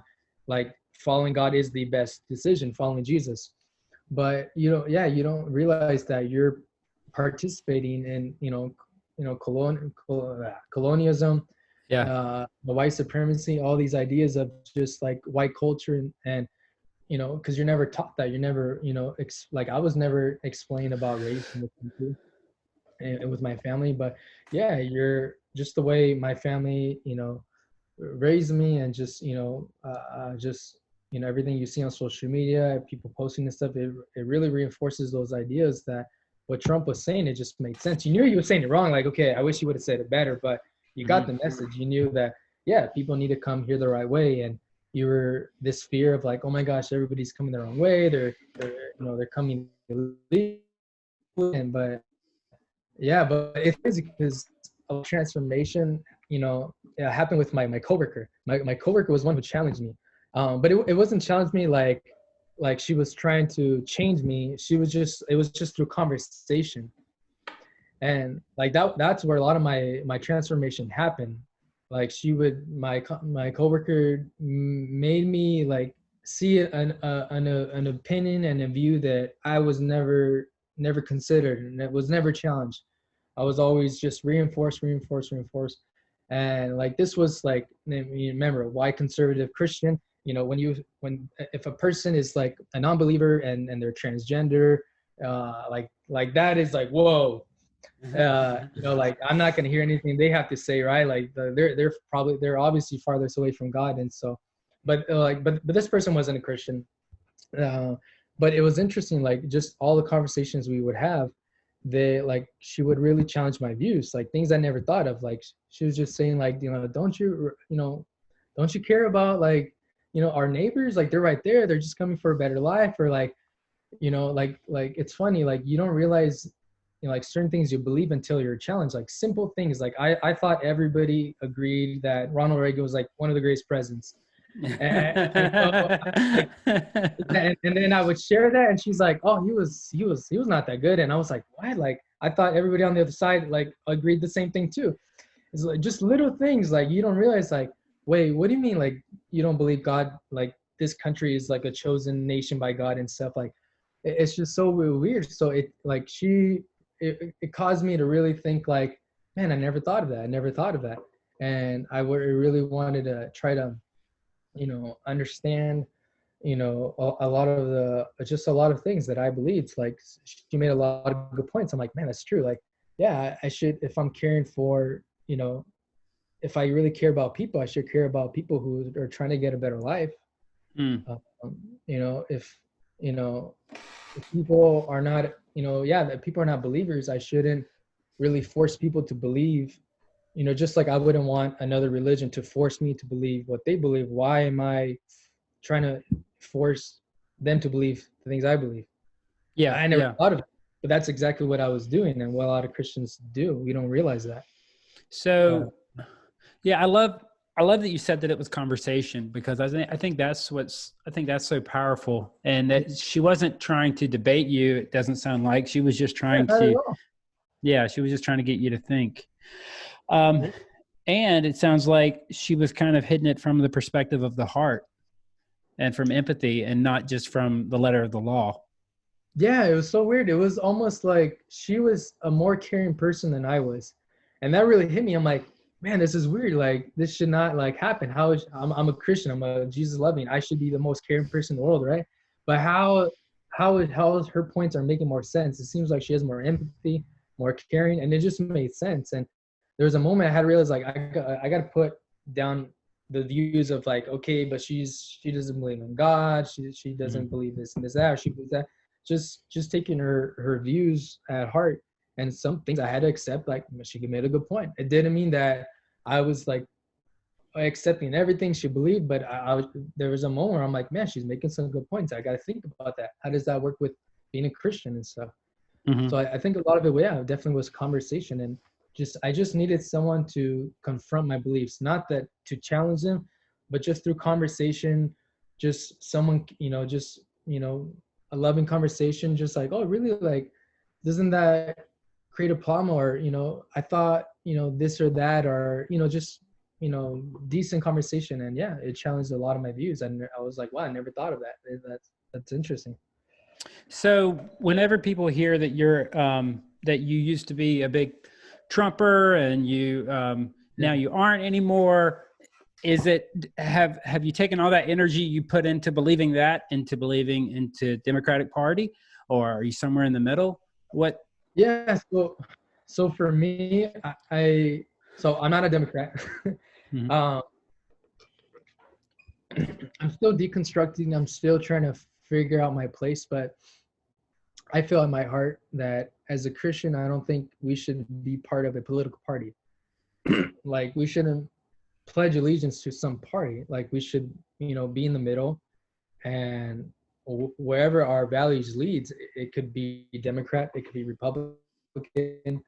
like following God is the best decision, following Jesus. But, you don't realize that you're participating in, colonialism, the white supremacy, all these ideas of just like white culture and because you're never taught that. You're never, like I was never explained about race in the country and with my family. But yeah, you're just the way my family, raised me and just, everything you see on social media, people posting this stuff, it really reinforces those ideas that what Trump was saying, it just made sense. You knew he was saying it wrong. Like, okay, I wish he would have said it better, but you got the message. You knew that, yeah, people need to come here the right way. And you were this fear of like, oh my gosh, everybody's coming the wrong way. They're coming, but Yeah, but it's crazy because a transformation, happened with my coworker. My coworker was one who challenged me, but it wasn't challenge me like she was trying to change me. It was just through conversation, and like that's where a lot of my transformation happened. Like my coworker made me like see an opinion and a view that I was never considered, and it was never challenged. I was always just reinforced. And like this was like, you remember, why conservative Christian? When if a person is like a non-believer and they're transgender, like that is like, whoa. Like I'm not gonna hear anything they have to say, right? Like they're obviously farthest away from God, and so, but this person wasn't a Christian. uh, but it was interesting, like just all the conversations we would have. She would really challenge my views, like things I never thought of. Like she was just saying, like, don't you care about, like, our neighbors? Like they're right there, they're just coming for a better life. Or like, like it's funny, like you don't realize, like certain things you believe until you're challenged. Like simple things, like I thought everybody agreed that Ronald Reagan was like one of the greatest presidents. And so, like, and then I would share that, and she's like, "Oh, he was not that good." And I was like, "What?" Like I thought everybody on the other side like agreed the same thing too. It's like just little things, like you don't realize, like, wait, what do you mean, like you don't believe God? Like this country is like a chosen nation by God and stuff. Like it's just so weird. So it caused me to really think, like, man, I never thought of that. I never thought of that. And really wanted to try to, understand, a lot of a lot of things that I believed. Like she made a lot of good points. I'm like, man, that's true. Like, yeah, I should, if I'm caring for, if I really care about people, I should care about people who are trying to get a better life. Mm. If, if people are not, that people are not believers, I shouldn't really force people to believe, just like I wouldn't want another religion to force me to believe what they believe. Why am I trying to force them to believe the things I believe? Yeah, I never yeah. thought of it, but that's exactly what I was doing, and what a lot of Christians do. We don't realize that. So, yeah, I love that you said that it was conversation, because I think that's so powerful, and that she wasn't trying to debate you. It doesn't sound like she was just Yeah, trying not at to, all. yeah, she was just trying to get you to think. Um, and it sounds like she was kind of hitting it from the perspective of the heart and from empathy, and not just from the letter of the law. Yeah, it was so weird. It was almost like she was a more caring person than I was. And that really hit me. I'm like, man, this is weird. Like this should not like happen. I'm a Christian, I'm a Jesus loving. I should be the most caring person in the world, right? But how her points are making more sense. It seems like she has more empathy, more caring, and it just made sense. And there was a moment I had to realize, like, I got to put down the views of, like, okay, but she doesn't believe in God. She doesn't Mhm. believe this and this, that, or she believes that. Just taking her views at heart. And some things I had to accept, like she made a good point. It didn't mean that I was like accepting everything she believed, but there was a moment where I'm like, man, she's making some good points. I got to think about that. How does that work with being a Christian and stuff? So Mhm. I think a lot of it, yeah, definitely was conversation. And I just needed someone to confront my beliefs, not that to challenge them, but just through conversation, just someone, a loving conversation, just like, oh, really, like, doesn't that create a problem? Or, I thought, this or that, or, just, decent conversation. And yeah, it challenged a lot of my views. And I was like, wow, I never thought of that. That's interesting. So whenever people hear that that you used to be a big Trumper, and you now you aren't anymore, is it, have you taken all that energy you put into believing that into believing into Democratic Party, or are you somewhere in the middle? What? Yeah, so for me, so I'm not a Democrat. Mhm. um, I'm still deconstructing. I'm still trying to figure out my place, but I feel in my heart that as a Christian, I don't think we should be part of a political party. Like we shouldn't pledge allegiance to some party. Like we should, be in the middle, and wherever our values leads, it could be Democrat, it could be Republican,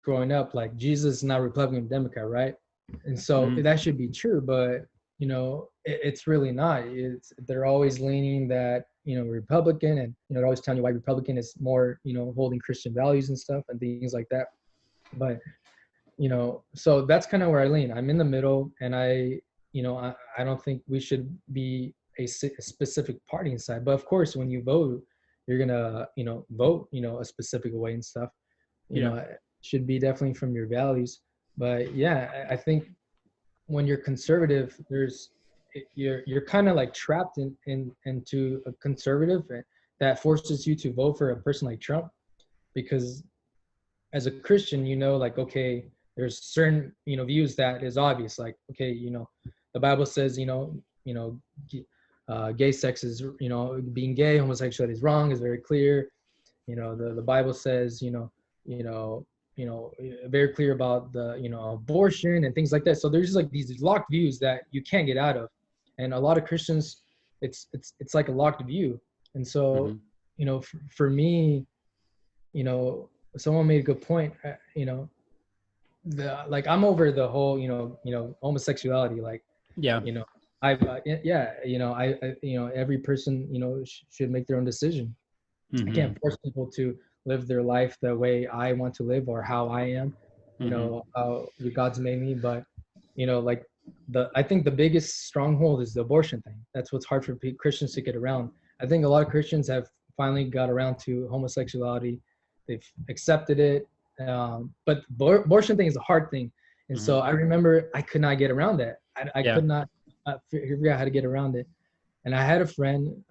growing up, like Jesus is not Republican, Democrat, right? And so that should be true, but it's really not. They're always leaning that Republican, and they're always telling you why Republican is more holding Christian values and stuff and things like that. But so that's kind of where I lean. I'm in the middle, and I don't think we should be a specific party inside. But of course, when you vote, you're gonna vote a specific way and stuff. It should be definitely from your values. But yeah, I think when you're conservative, you're kind of like trapped into a conservative that forces you to vote for a person like Trump, because as a Christian, like, okay, there's certain views that is obvious, like, okay, the Bible says gay sex is being gay, homosexuality is wrong, is very clear. The Bible says very clear about the abortion and things like that. So there's like these locked views that you can't get out of, and a lot of Christians, it's like a locked view. And so for me, someone made a good point. Like, I'm over the whole homosexuality, like, every person should make their own decision. I can't force people to live their life the way I want to live or how I am, how God's made me. But like, I think the biggest stronghold is the abortion thing. That's what's hard for Christians to get around. I think a lot of Christians have finally got around to homosexuality. They've accepted it, but abortion thing is a hard thing. And so I remember I could not get around that. I could not figure out how to get around it. And I had a friend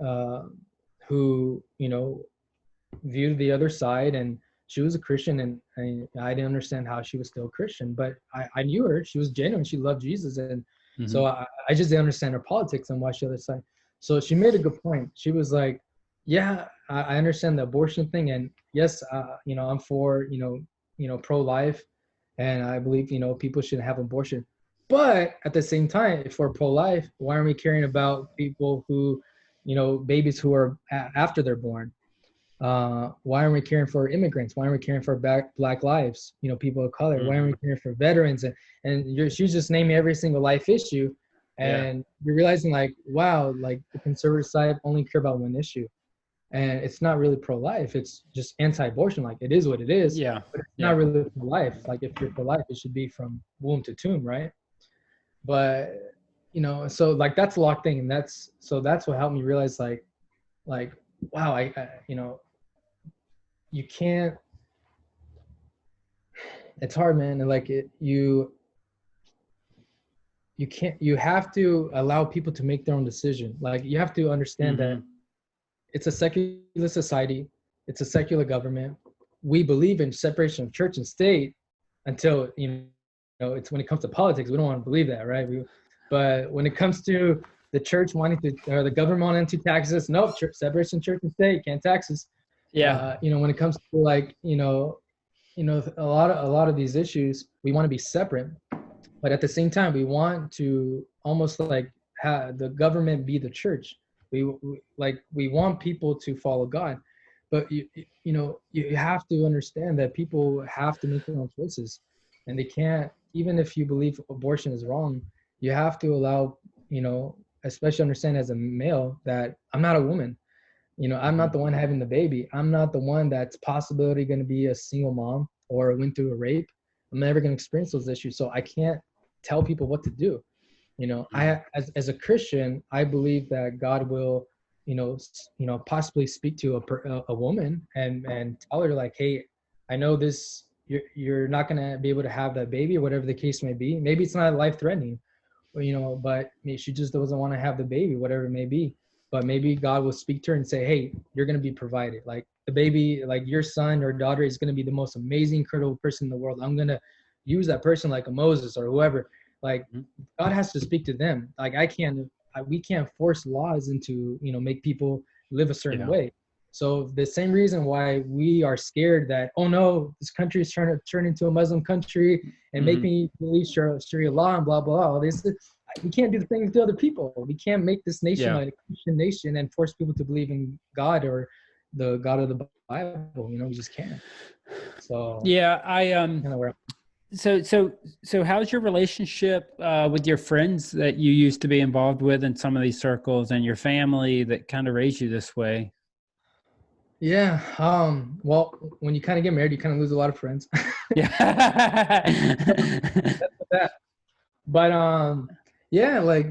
who viewed the other side, and she was a Christian, and I didn't understand how she was still a Christian, but I knew her. She was genuine. She loved Jesus. And so I just didn't understand her politics and watch the other side. So she made a good point. She was like, yeah, I understand the abortion thing. And yes, I'm for, pro-life. And I believe, people should have abortion. But at the same time, if we're pro-life, why aren't we caring about people who, babies who are after they're born? Why aren't we caring for immigrants? Why aren't we caring for black lives? People of color. Why aren't we caring for veterans? And she's just naming every single life issue, and you're realizing, like, wow, like, the conservative side only care about one issue, and it's not really pro-life. It's just anti-abortion. Like, it is what it is. Yeah. But it's not really pro-life. Like, if you're pro-life, it should be from womb to tomb, right? But so, like, that's a locked thing, and that's what helped me realize, like, wow, I you can't, it's hard, man. And like, you have to allow people to make their own decision. Like, you have to understand that it's a secular society. It's a secular government. We believe in separation of church and state until, it's when it comes to politics, we don't want to believe that, right? But when it comes to the church wanting to, or the government wanting to tax us, no, separation of church and state, can't tax us. When it comes to, like, a lot of these issues, we want to be separate, but at the same time, we want to almost like have the government be the church. We want people to follow God, but you have to understand that people have to make their own choices, and they can't, even if you believe abortion is wrong, you have to allow, especially understand as a male that I'm not a woman. I'm not the one having the baby. I'm not the one that's possibly going to be a single mom or went through a rape. I'm never going to experience those issues. So I can't tell people what to do. As a Christian, I believe that God will, possibly speak to a woman and tell her, like, hey, I know this, you're not going to be able to have that baby, or whatever the case may be. Maybe it's not life threatening, but she just doesn't want to have the baby, whatever it may be. But maybe God will speak to her and say, hey, you're going to be provided. Like, the baby, like, your son or daughter is going to be the most amazing, incredible person in the world. I'm going to use that person like a Moses or whoever. Like, God has to speak to them. Like, we can't force laws into, make people live a certain way. So the same reason why we are scared that, oh no, this country is trying to turn into a Muslim country and make me believe Sharia law and blah, blah, blah. We can't do the things to other people. We can't make this nation like a Christian nation and force people to believe in God or, the God of the Bible. We just can't. So Yeah, kind of where. so how's your relationship with your friends that you used to be involved with in some of these circles, and your family that kind of raised you this way? Yeah. Well, when you kind of get married, you kind of lose a lot of friends. Yeah. That's that. But yeah, like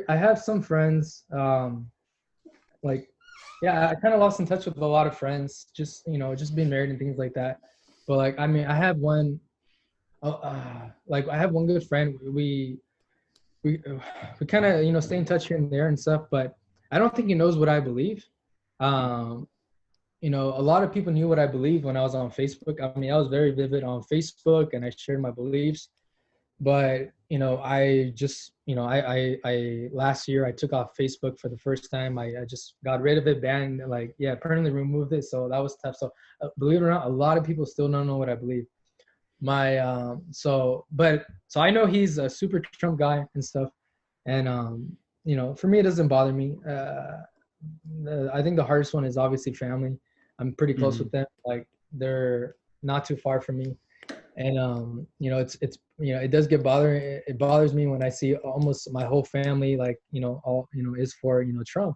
I have some friends. Like, yeah, I kind of lost in touch with a lot of friends, just being married and things like that. But like, I mean, I have one. Like, I have one good friend. We we kind of stay in touch here and there and stuff. But I don't think he knows what I believe. Um, a lot of people knew what I believe when I was on Facebook. I mean, I was very vivid on Facebook and I shared my beliefs. But I just I last year I took off Facebook for the first time. I just got rid of it, banned, like, yeah, permanently removed it. So that was tough. So believe it or not, a lot of people still don't know what I believe. My so I know he's a super Trump guy and stuff. And for me, it doesn't bother me. I think the hardest one is obviously family. I'm pretty close with them. Like, they're not too far from me. And it's it does get bothering. It bothers me when I see almost my whole family, like, all is for Trump.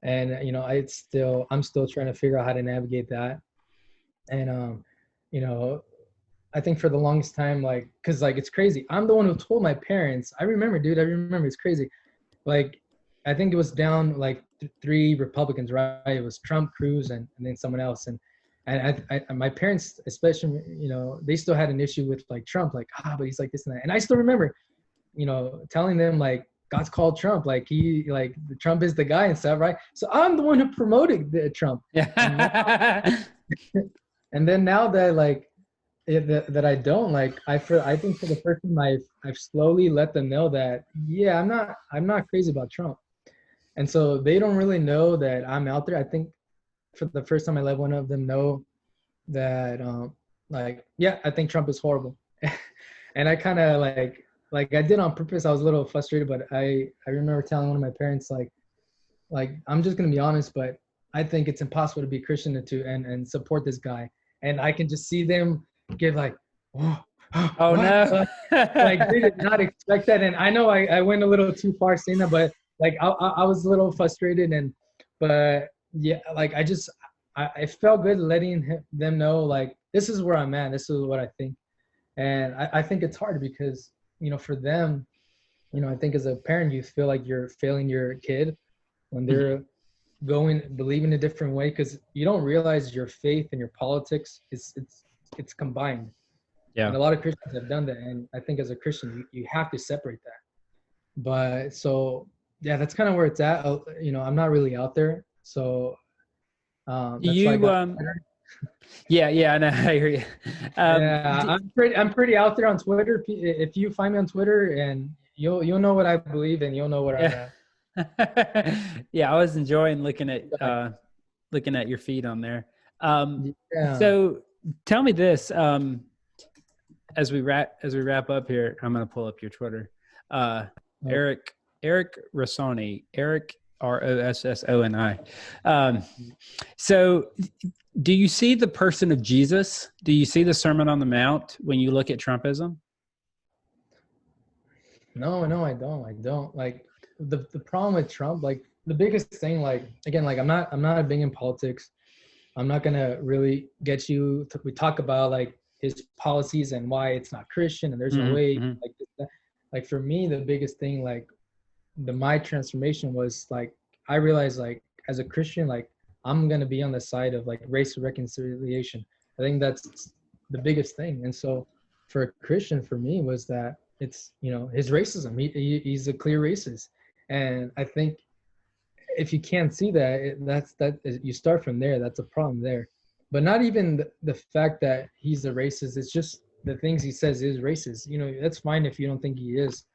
And I'm still trying to figure out how to navigate that. And you know I think for the longest time, like, because, like, it's crazy, I'm the one who told my parents. I remember, dude, it's crazy. Like, I think it was down like three Republicans, right? It was Trump, Cruz, and then someone else. And my parents, especially, they still had an issue with, like, Trump, like, but he's like this and that. And I still remember, telling them, like, God's called Trump, like, Trump is the guy and stuff, right? So I'm the one who promoted the Trump. Yeah. And then now that, like, that I don't, like, I think for the first time I've slowly let them know that, yeah, I'm not crazy about Trump. And so they don't really know that I'm out there. I think for the first time I let one of them know that, like, yeah, I think Trump is horrible. And I kind of, like I did on purpose. I was a little frustrated, but I remember telling one of my parents, like, I'm just gonna be honest, but I think it's impossible to be Christian and support this guy. And I can just see them give, like, oh, Oh, what? no. Like, they did not expect that. And I know I went a little too far saying that, but, like, I was a little frustrated. But yeah, like, I felt good letting them know, like, this is where I'm at. This is what I think. And I think it's hard because, for them, I think as a parent, you feel like you're failing your kid when they're believing a different way, because you don't realize your faith and your politics it's combined. Yeah. And a lot of Christians have done that. And I think as a Christian, you have to separate that. But so, yeah, that's kind of where it's at. I'm not really out there. So that's why I got yeah, I know. I hear you. yeah, I'm pretty out there on Twitter. If you find me on Twitter, and you'll know what I believe, and you'll know what I'm at. Yeah, I was enjoying looking at your feed on there. Yeah. So tell me this, as we wrap up here, I'm going to pull up your Twitter. Eric Rossoni, Eric Rossoni. So do you see the person of Jesus? Do you see the Sermon on the Mount when you look at Trumpism? No, I don't. Like, the problem with Trump, like, the biggest thing, like, again, like, I'm not big in politics. I'm not gonna really get you. We talk about, like, his policies and why it's not Christian and there's no way. Like, for me, the biggest thing, like, my transformation was, like, I realized, like, as a Christian, like, I'm gonna be on the side of, like, race reconciliation. I think that's the biggest thing. And so for a Christian, for me, was that it's, his racism. He's a clear racist. And I think if you can't see that, you start from there. That's a problem there. But not even the fact that he's a racist. It's just the things he says is racist. That's fine if you don't think he is,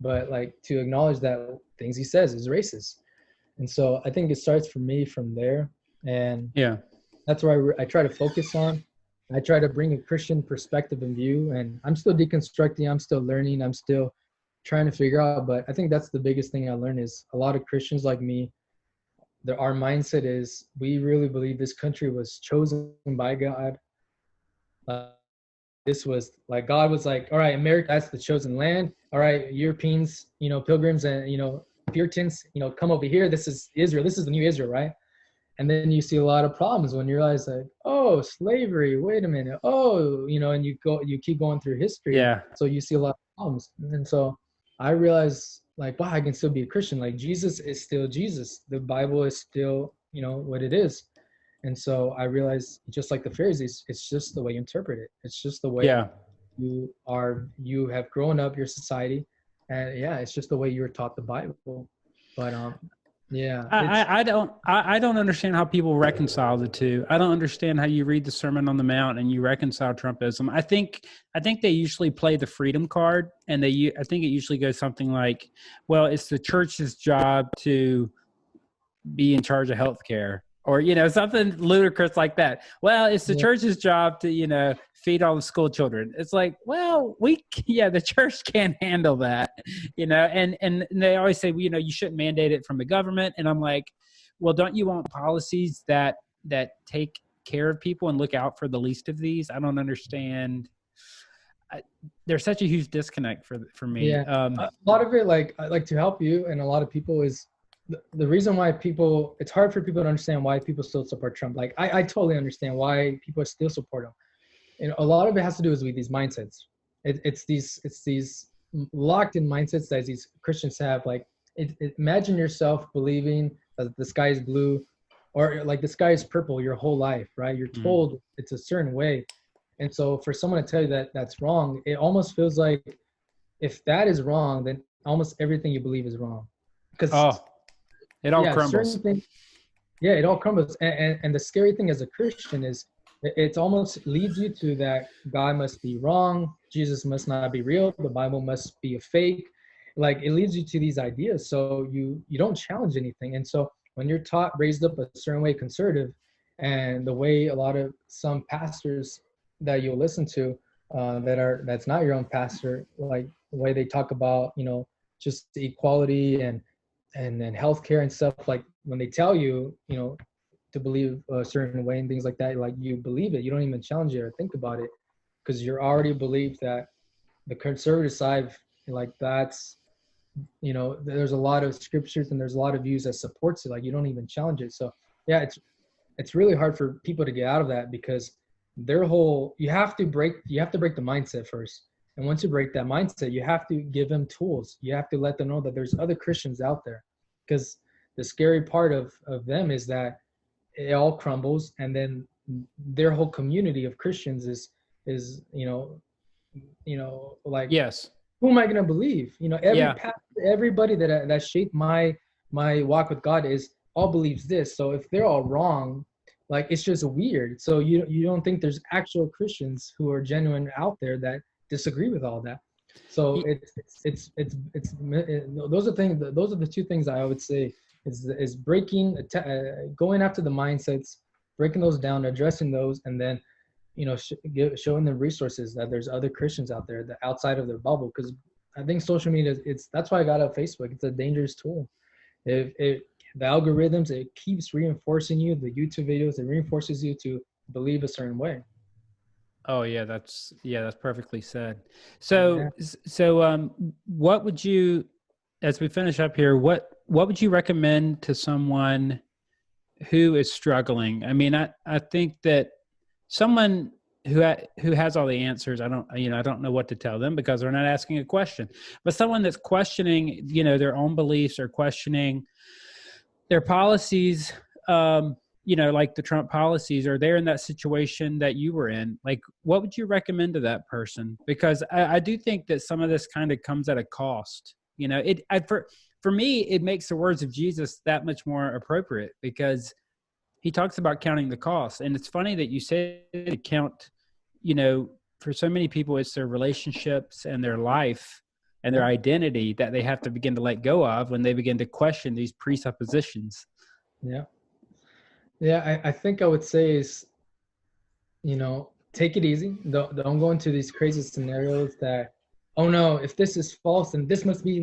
but, like, to acknowledge that things he says is racist. And so I think it starts for me from there. And yeah, that's where I try to focus on. I try to bring a Christian perspective and view, and I'm still deconstructing. I'm still learning. I'm still trying to figure out. But I think that's the biggest thing I learned is a lot of Christians like me, our mindset is we really believe this country was chosen by God. This was like God was like, all right, America, that's the chosen land. All right, Europeans, pilgrims and Puritans, come over here. This is Israel. This is the new Israel, right? And then you see a lot of problems when you realize like, oh, slavery. Wait a minute. Oh, and you keep going through history. Yeah. So you see a lot of problems. And so I realized like, wow, I can still be a Christian. Like Jesus is still Jesus. The Bible is still, what it is. And so I realized, just like the Pharisees, it's just the way you interpret it. It's just the way you have grown up, your society, and it's just the way you were taught the Bible. But I don't understand how people reconcile the two. I don't understand how you read the Sermon on the Mount and you reconcile Trumpism. I think they usually play the freedom card, and I think it usually goes something like, well, it's the church's job to be in charge of healthcare, or something ludicrous like that. Well, it's the church's job to feed all the school children. It's like, well, the church can't handle that, and they always say, well, you shouldn't mandate it from the government. And I'm like, well, don't you want policies that take care of people and look out for the least of these? I don't understand. There's such a huge disconnect for me. A lot of it, like to help you and a lot of people, is the reason why it's hard for people to understand why people still support Trump. Like I totally understand why people still support him. And a lot of it has to do with these mindsets. It's these locked in mindsets that these Christians have. Like imagine yourself believing that the sky is blue, or like the sky is purple your whole life, right? You're told it's a certain way. And so for someone to tell you that that's wrong, it almost feels like if that is wrong, then almost everything you believe is wrong. Because it all crumbles. It all crumbles. And the scary thing as a Christian is it almost leads you to that God must be wrong, Jesus must not be real, the Bible must be a fake. Like it leads you to these ideas. So you don't challenge anything. And so when you're raised up a certain way, conservative, and the way some pastors that you'll listen to that's not your own pastor, like the way they talk about, just equality and then healthcare and stuff, like when they tell you, to believe a certain way and things like that, like you believe it. You don't even challenge it or think about it because you're already believed that the conservative side, like that's, there's a lot of scriptures and there's a lot of views that supports it. Like you don't even challenge it. So it's really hard for people to get out of that because you have to break the mindset first. And once you break that mindset, you have to give them tools. You have to let them know that there's other Christians out there, because the scary part of them is that it all crumbles, and then their whole community of Christians is like, yes, who am I going to believe? Everybody that shaped my walk with God all believes this. So if they're all wrong, like it's just weird. So you don't think there's actual Christians who are genuine out there that disagree with all that. So it's those are the two things I would say is breaking, going after the mindsets, breaking those down, addressing those, and then showing them resources that there's other Christians out there that outside of their bubble. Because I think social media that's why I got out Facebook. It's a dangerous tool. The algorithms, it keeps reinforcing you. The YouTube videos, it reinforces you to believe a certain way. Oh yeah, that's perfectly said. So what would you, as we finish up here, what would you recommend to someone who is struggling? I mean, I think that someone who has all the answers, I don't know what to tell them because they're not asking a question. But someone that's questioning, their own beliefs or questioning their policies, like the Trump policies, or they're in that situation that you were in, like, what would you recommend to that person? Because I do think that some of this kind of comes at a cost. For me, it makes the words of Jesus that much more appropriate because he talks about counting the cost. And it's funny that you say to count, for so many people, it's their relationships and their life and their identity that they have to begin to let go of when they begin to question these presuppositions. Yeah. Yeah, I think I would say is, take it easy. Don't go into these crazy scenarios that, oh no, if this is false, then this must be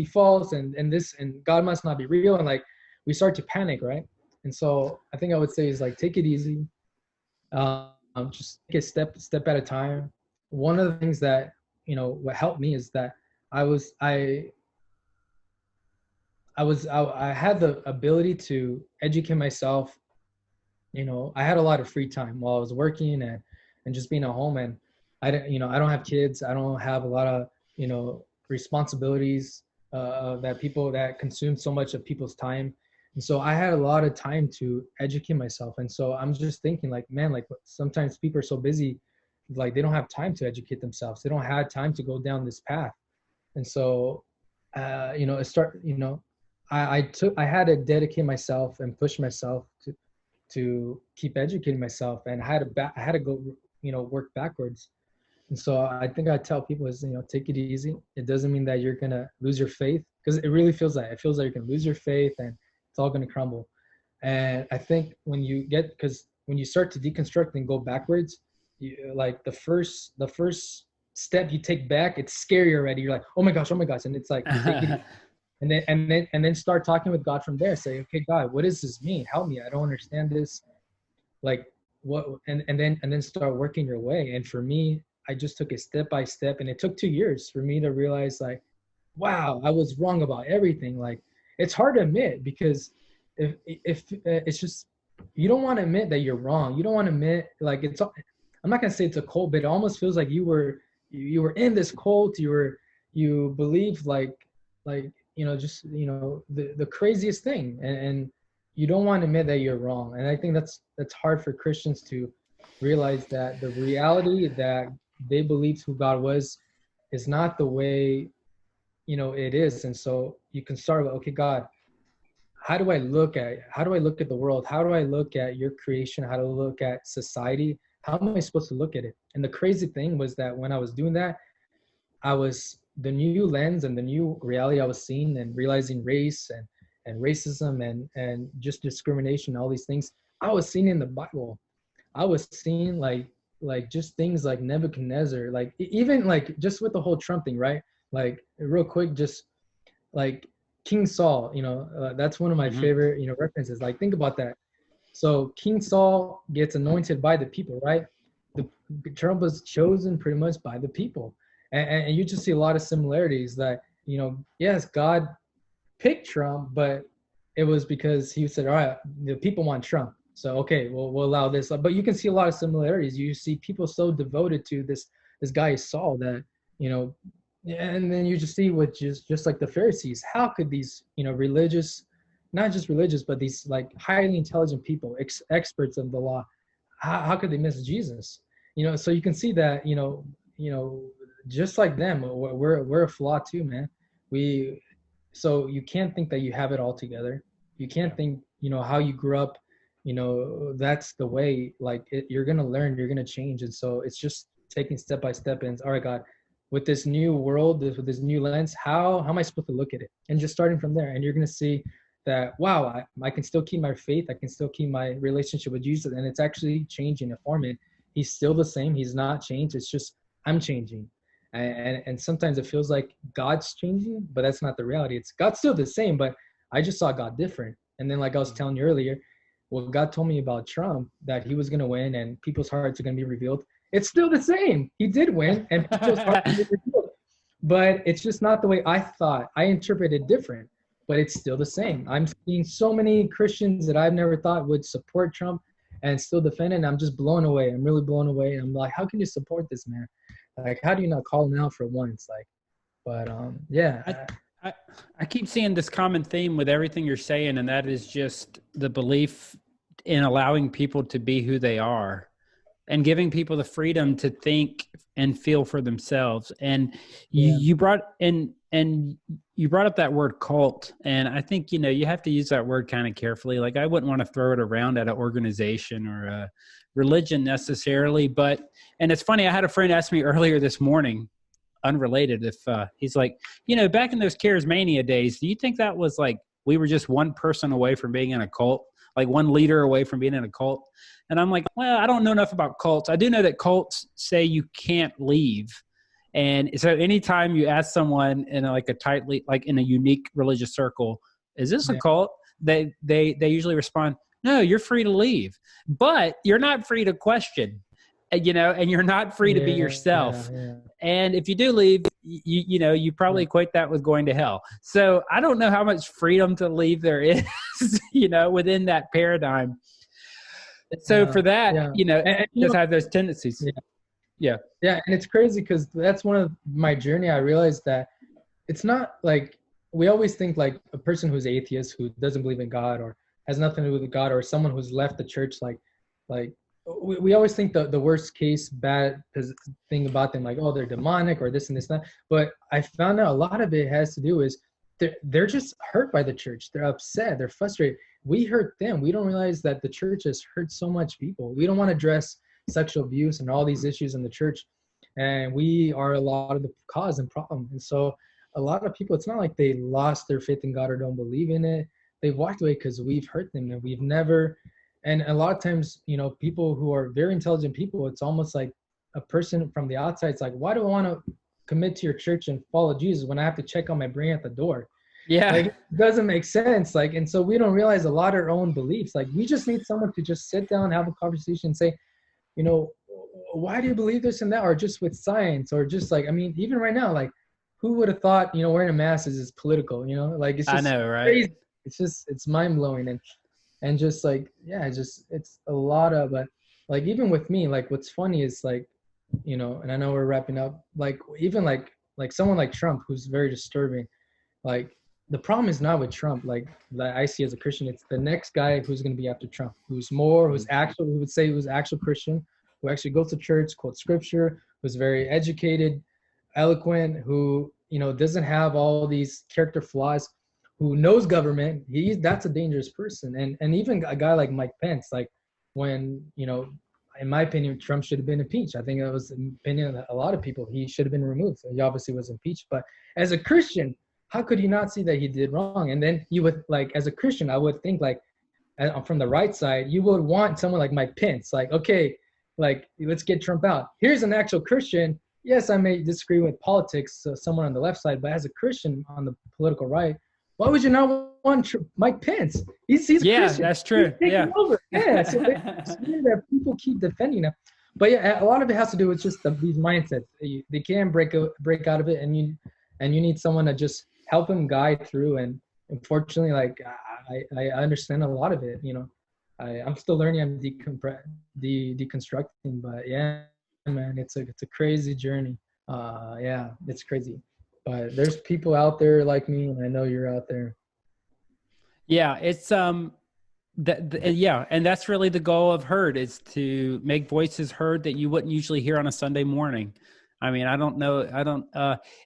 false, and God must not be real. And like we start to panic, right? And so I think I would say is like, take it easy. Just take it step at a time. One of the things that, what helped me is that I was I had the ability to educate myself. I had a lot of free time while I was working and just being at home. And I don't have kids. I don't have a lot of, responsibilities that consume so much of people's time. And so I had a lot of time to educate myself. And so I'm just thinking like, man, like sometimes people are so busy, like they don't have time to educate themselves. They don't have time to go down this path. And so, I had to dedicate myself and push myself to keep educating myself, and I had to go, work backwards. And so I think I tell people is, take it easy. It doesn't mean that you're going to lose your faith, because it really feels like, you're going to lose your faith and it's all going to crumble. And I think because when you start to deconstruct and go backwards, like the first step you take back, it's scary already. You're like, oh my gosh. And it's like, take it easy. And then start talking with God from there. Say, okay, God, what does this mean? Help me. I don't understand this. Like what, and then start working your way. And for me, I just took it step by step, and it took 2 years for me to realize like, wow, I was wrong about everything. Like it's hard to admit, because if it's just, you don't want to admit that you're wrong. You don't want to admit like I'm not going to say it's a cult, but it almost feels like you were in this cult. You believed like, just, the craziest thing. And you don't want to admit that you're wrong. And I think that's hard for Christians to realize, that the reality that they believed who God was is not the way, it is. And so you can start with, okay, God, how do I look at the world? How do I look at your creation? How do I look at society? How am I supposed to look at it? And the crazy thing was that when I was doing that, the new lens and the new reality I was seeing and realizing race and racism and just discrimination, all these things, I was seeing in the Bible. I was seeing like just things like Nebuchadnezzar, like even like just with the whole Trump thing, right? Like real quick, just like King Saul, that's one of my favorite, references. Like think about that. So King Saul gets anointed by the people, right? The Trump was chosen pretty much by the people. And you just see a lot of similarities that, yes, God picked Trump, but it was because he said, all right, the people want Trump. So, okay, we'll allow this. But you can see a lot of similarities. You see people so devoted to this guy Saul that, and then you just see with just like the Pharisees, how could these, religious, not just religious, but these like highly intelligent people, experts of the law, how could they miss Jesus? So you can see that, just like them, we're a flaw too, man. So you can't think that you have it all together. You can't think, how you grew up, that's the way. Like you're gonna learn, you're gonna change, and so it's just taking step by step. And all right, God, with this new world, with this new lens, how am I supposed to look at it? And just starting from there, and you're gonna see that, wow, I can still keep my faith. I can still keep my relationship with Jesus, and it's actually changing and forming. He's still the same. He's not changed. It's just I'm changing. And sometimes it feels like God's changing, but that's not the reality. It's God's still the same, but I just saw God different. And then like I was telling you earlier, what God told me about Trump, that he was going to win and people's hearts are going to be revealed. It's still the same. He did win and people's hearts are revealed. But it's just not the way I thought. I interpreted it different, but it's still the same. I'm seeing so many Christians that I've never thought would support Trump and still defend it. And I'm just blown away. I'm really blown away. And I'm like, how can you support this man? Like, how do you not call him out for once? Like, but yeah. I keep seeing this common theme with everything you're saying, and that is just the belief in allowing people to be who they are and giving people the freedom to think and feel for themselves. And you brought up that word cult, and I think, you have to use that word kind of carefully. Like I wouldn't want to throw it around at an organization or a religion necessarily, and it's funny, I had a friend ask me earlier this morning, unrelated, if he's like, back in those charismania days, do you think that was like we were just one person away from being in a cult, like one leader away from being in a cult? And I'm like, well, I don't know enough about cults. I do know that cults say you can't leave. And so anytime you ask someone in like a tightly, like in a unique religious circle, is this a cult? they usually respond, no, you're free to leave, but you're not free to question, and you're not free to be yourself. Yeah. And if you do leave, you probably equate that with going to hell. So I don't know how much freedom to leave there is, within that paradigm. So for that, just have those tendencies. Yeah. And it's crazy because that's one of my journey. I realized that it's not like we always think like a person who's atheist, who doesn't believe in God or has nothing to do with God, or someone who's left the church, like we always think the worst case bad thing about them, like, oh, they're demonic or this and this and that. But I found out a lot of it has to do is they're just hurt by the church. They're upset. They're frustrated. We hurt them. We don't realize that the church has hurt so much people. We don't want to address sexual abuse and all these issues in the church, and we are a lot of the cause and problem. And so a lot of people, it's not like they lost their faith in God or don't believe in it. They've walked away because we've hurt them, and we've never. And a lot of times, people who are very intelligent people, it's almost like a person from the outside. It's like, why do I want to commit to your church and follow Jesus when I have to check on my brain at the door? Yeah. Like, it doesn't make sense. Like, and so we don't realize a lot of our own beliefs. Like, we just need someone to just sit down, have a conversation, and say, why do you believe this and that? Or just with science, or just like, even right now, like, who would have thought, wearing a mask is political, like, it's just, I know, right? Crazy. It's mind blowing. And just like, it's a lot of, but like, even with me, like, what's funny is like, and I know we're wrapping up, like, even like someone like Trump, who's very disturbing. Like, the problem is not with Trump, like that I see as a Christian, it's the next guy who's going to be after Trump, who would say who's actual Christian, who actually goes to church, quotes scripture, who's very educated, eloquent, who, doesn't have all these character flaws, who knows government. That's a dangerous person. And even a guy like Mike Pence, like, when, in my opinion, Trump should have been impeached. I think that was the opinion of a lot of people. He should have been removed. So he obviously was impeached. But as a Christian, how could you not see that he did wrong? And then you would, like, as a Christian, I would think, like, from the right side, you would want someone like Mike Pence, like, okay, like, let's get Trump out. Here's an actual Christian. Yes, I may disagree with politics, someone on the left side, but as a Christian on the political right, why would you not want Mike Pence? He's Christian. That's true. He's taking over. Yeah, so that people keep defending him. But yeah, a lot of it has to do with just these mindsets. They can break out of it, and you need someone to just help him guide through. And unfortunately, like, I understand a lot of it. I'm still learning. I'm deconstructing. But yeah, man, it's a crazy journey. It's crazy. But there's people out there like me, and I know you're out there. Yeah, it's and that's really the goal of Heard, is to make voices heard that you wouldn't usually hear on a Sunday morning. I don't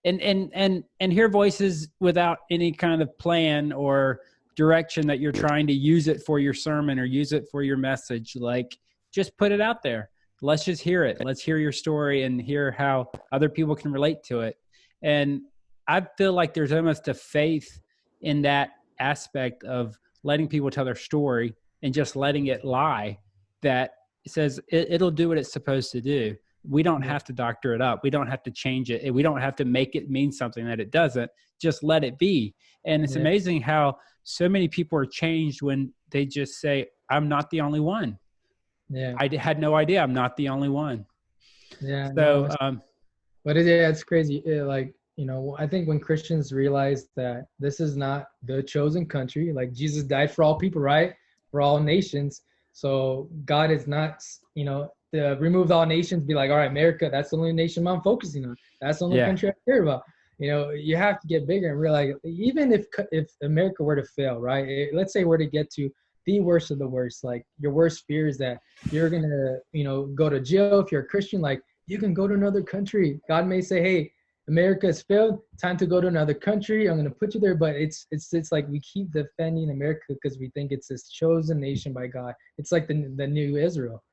and hear voices without any kind of plan or direction that you're trying to use it for your sermon or use it for your message. Like, just put it out there. Let's just hear it. Let's hear your story and hear how other people can relate to it. And I feel like there's almost a faith in that aspect of letting people tell their story and just letting it lie, that says it'll do what it's supposed to do. We don't have to doctor it up. We don't have to change it. We don't have to make it mean something that it doesn't. Just let it be. And it's amazing how so many people are changed when they just say, I'm not the only one. Yeah. I had no idea I'm not the only one. Yeah. So, but it's crazy. I think when Christians realize that this is not the chosen country, like, Jesus died for all people, right? For all nations. So God is not, to remove all nations, be like, all right, America, that's the only nation I'm focusing on. That's the only country I care about. You have to get bigger and realize, even if America were to fail, right? Let's say we're to get to the worst of the worst, like, your worst fear is that you're going to, go to jail. If you're a Christian, like, you can go to another country. God may say, hey, America has failed. Time to go to another country. I'm going to put you there. But it's like we keep defending America because we think it's this chosen nation by God. It's like the new Israel.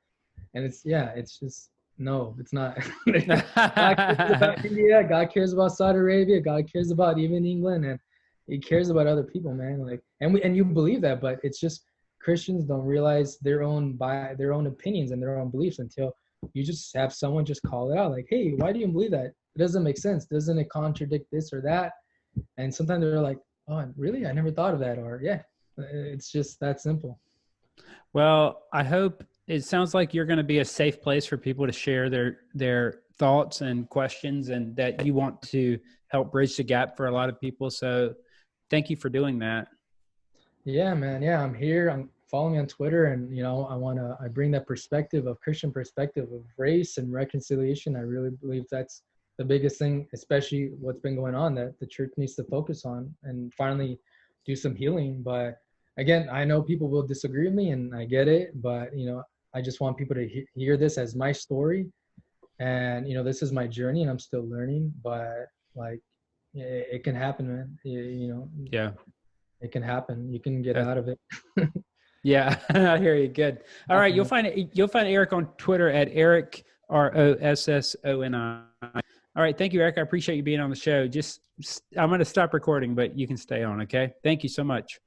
And it's just, no, it's not. God cares about India. God cares about Saudi Arabia. God cares about even England. And he cares about other people, man. Like, and you believe that, but it's just Christians don't realize their own opinions and their own beliefs until you just have someone just call it out. Like, hey, why do you believe that? It doesn't make sense. Doesn't it contradict this or that? And sometimes they're like, oh, really? I never thought of that. Or, yeah, It's just that simple. Well, I hope it sounds like you're going to be a safe place for people to share their thoughts and questions, and that you want to help bridge the gap for a lot of people. So thank you for doing that. Yeah, man. Yeah, I'm here. I'm following me on Twitter, and I bring that perspective of Christian perspective of race and reconciliation. I really believe that's the biggest thing, especially what's been going on that the church needs to focus on and finally do some healing. But again, I know people will disagree with me, and I get it. But I just want people to hear this as my story, and this is my journey, and I'm still learning. But like, it can happen, man. Yeah. It can happen. You can get That's, out of it. yeah, I hear you. Good. All right, you'll find Eric on Twitter at Eric Rossoni. All right, thank you, Eric. I appreciate you being on the show. I'm going to stop recording, but you can stay on. Okay. Thank you so much.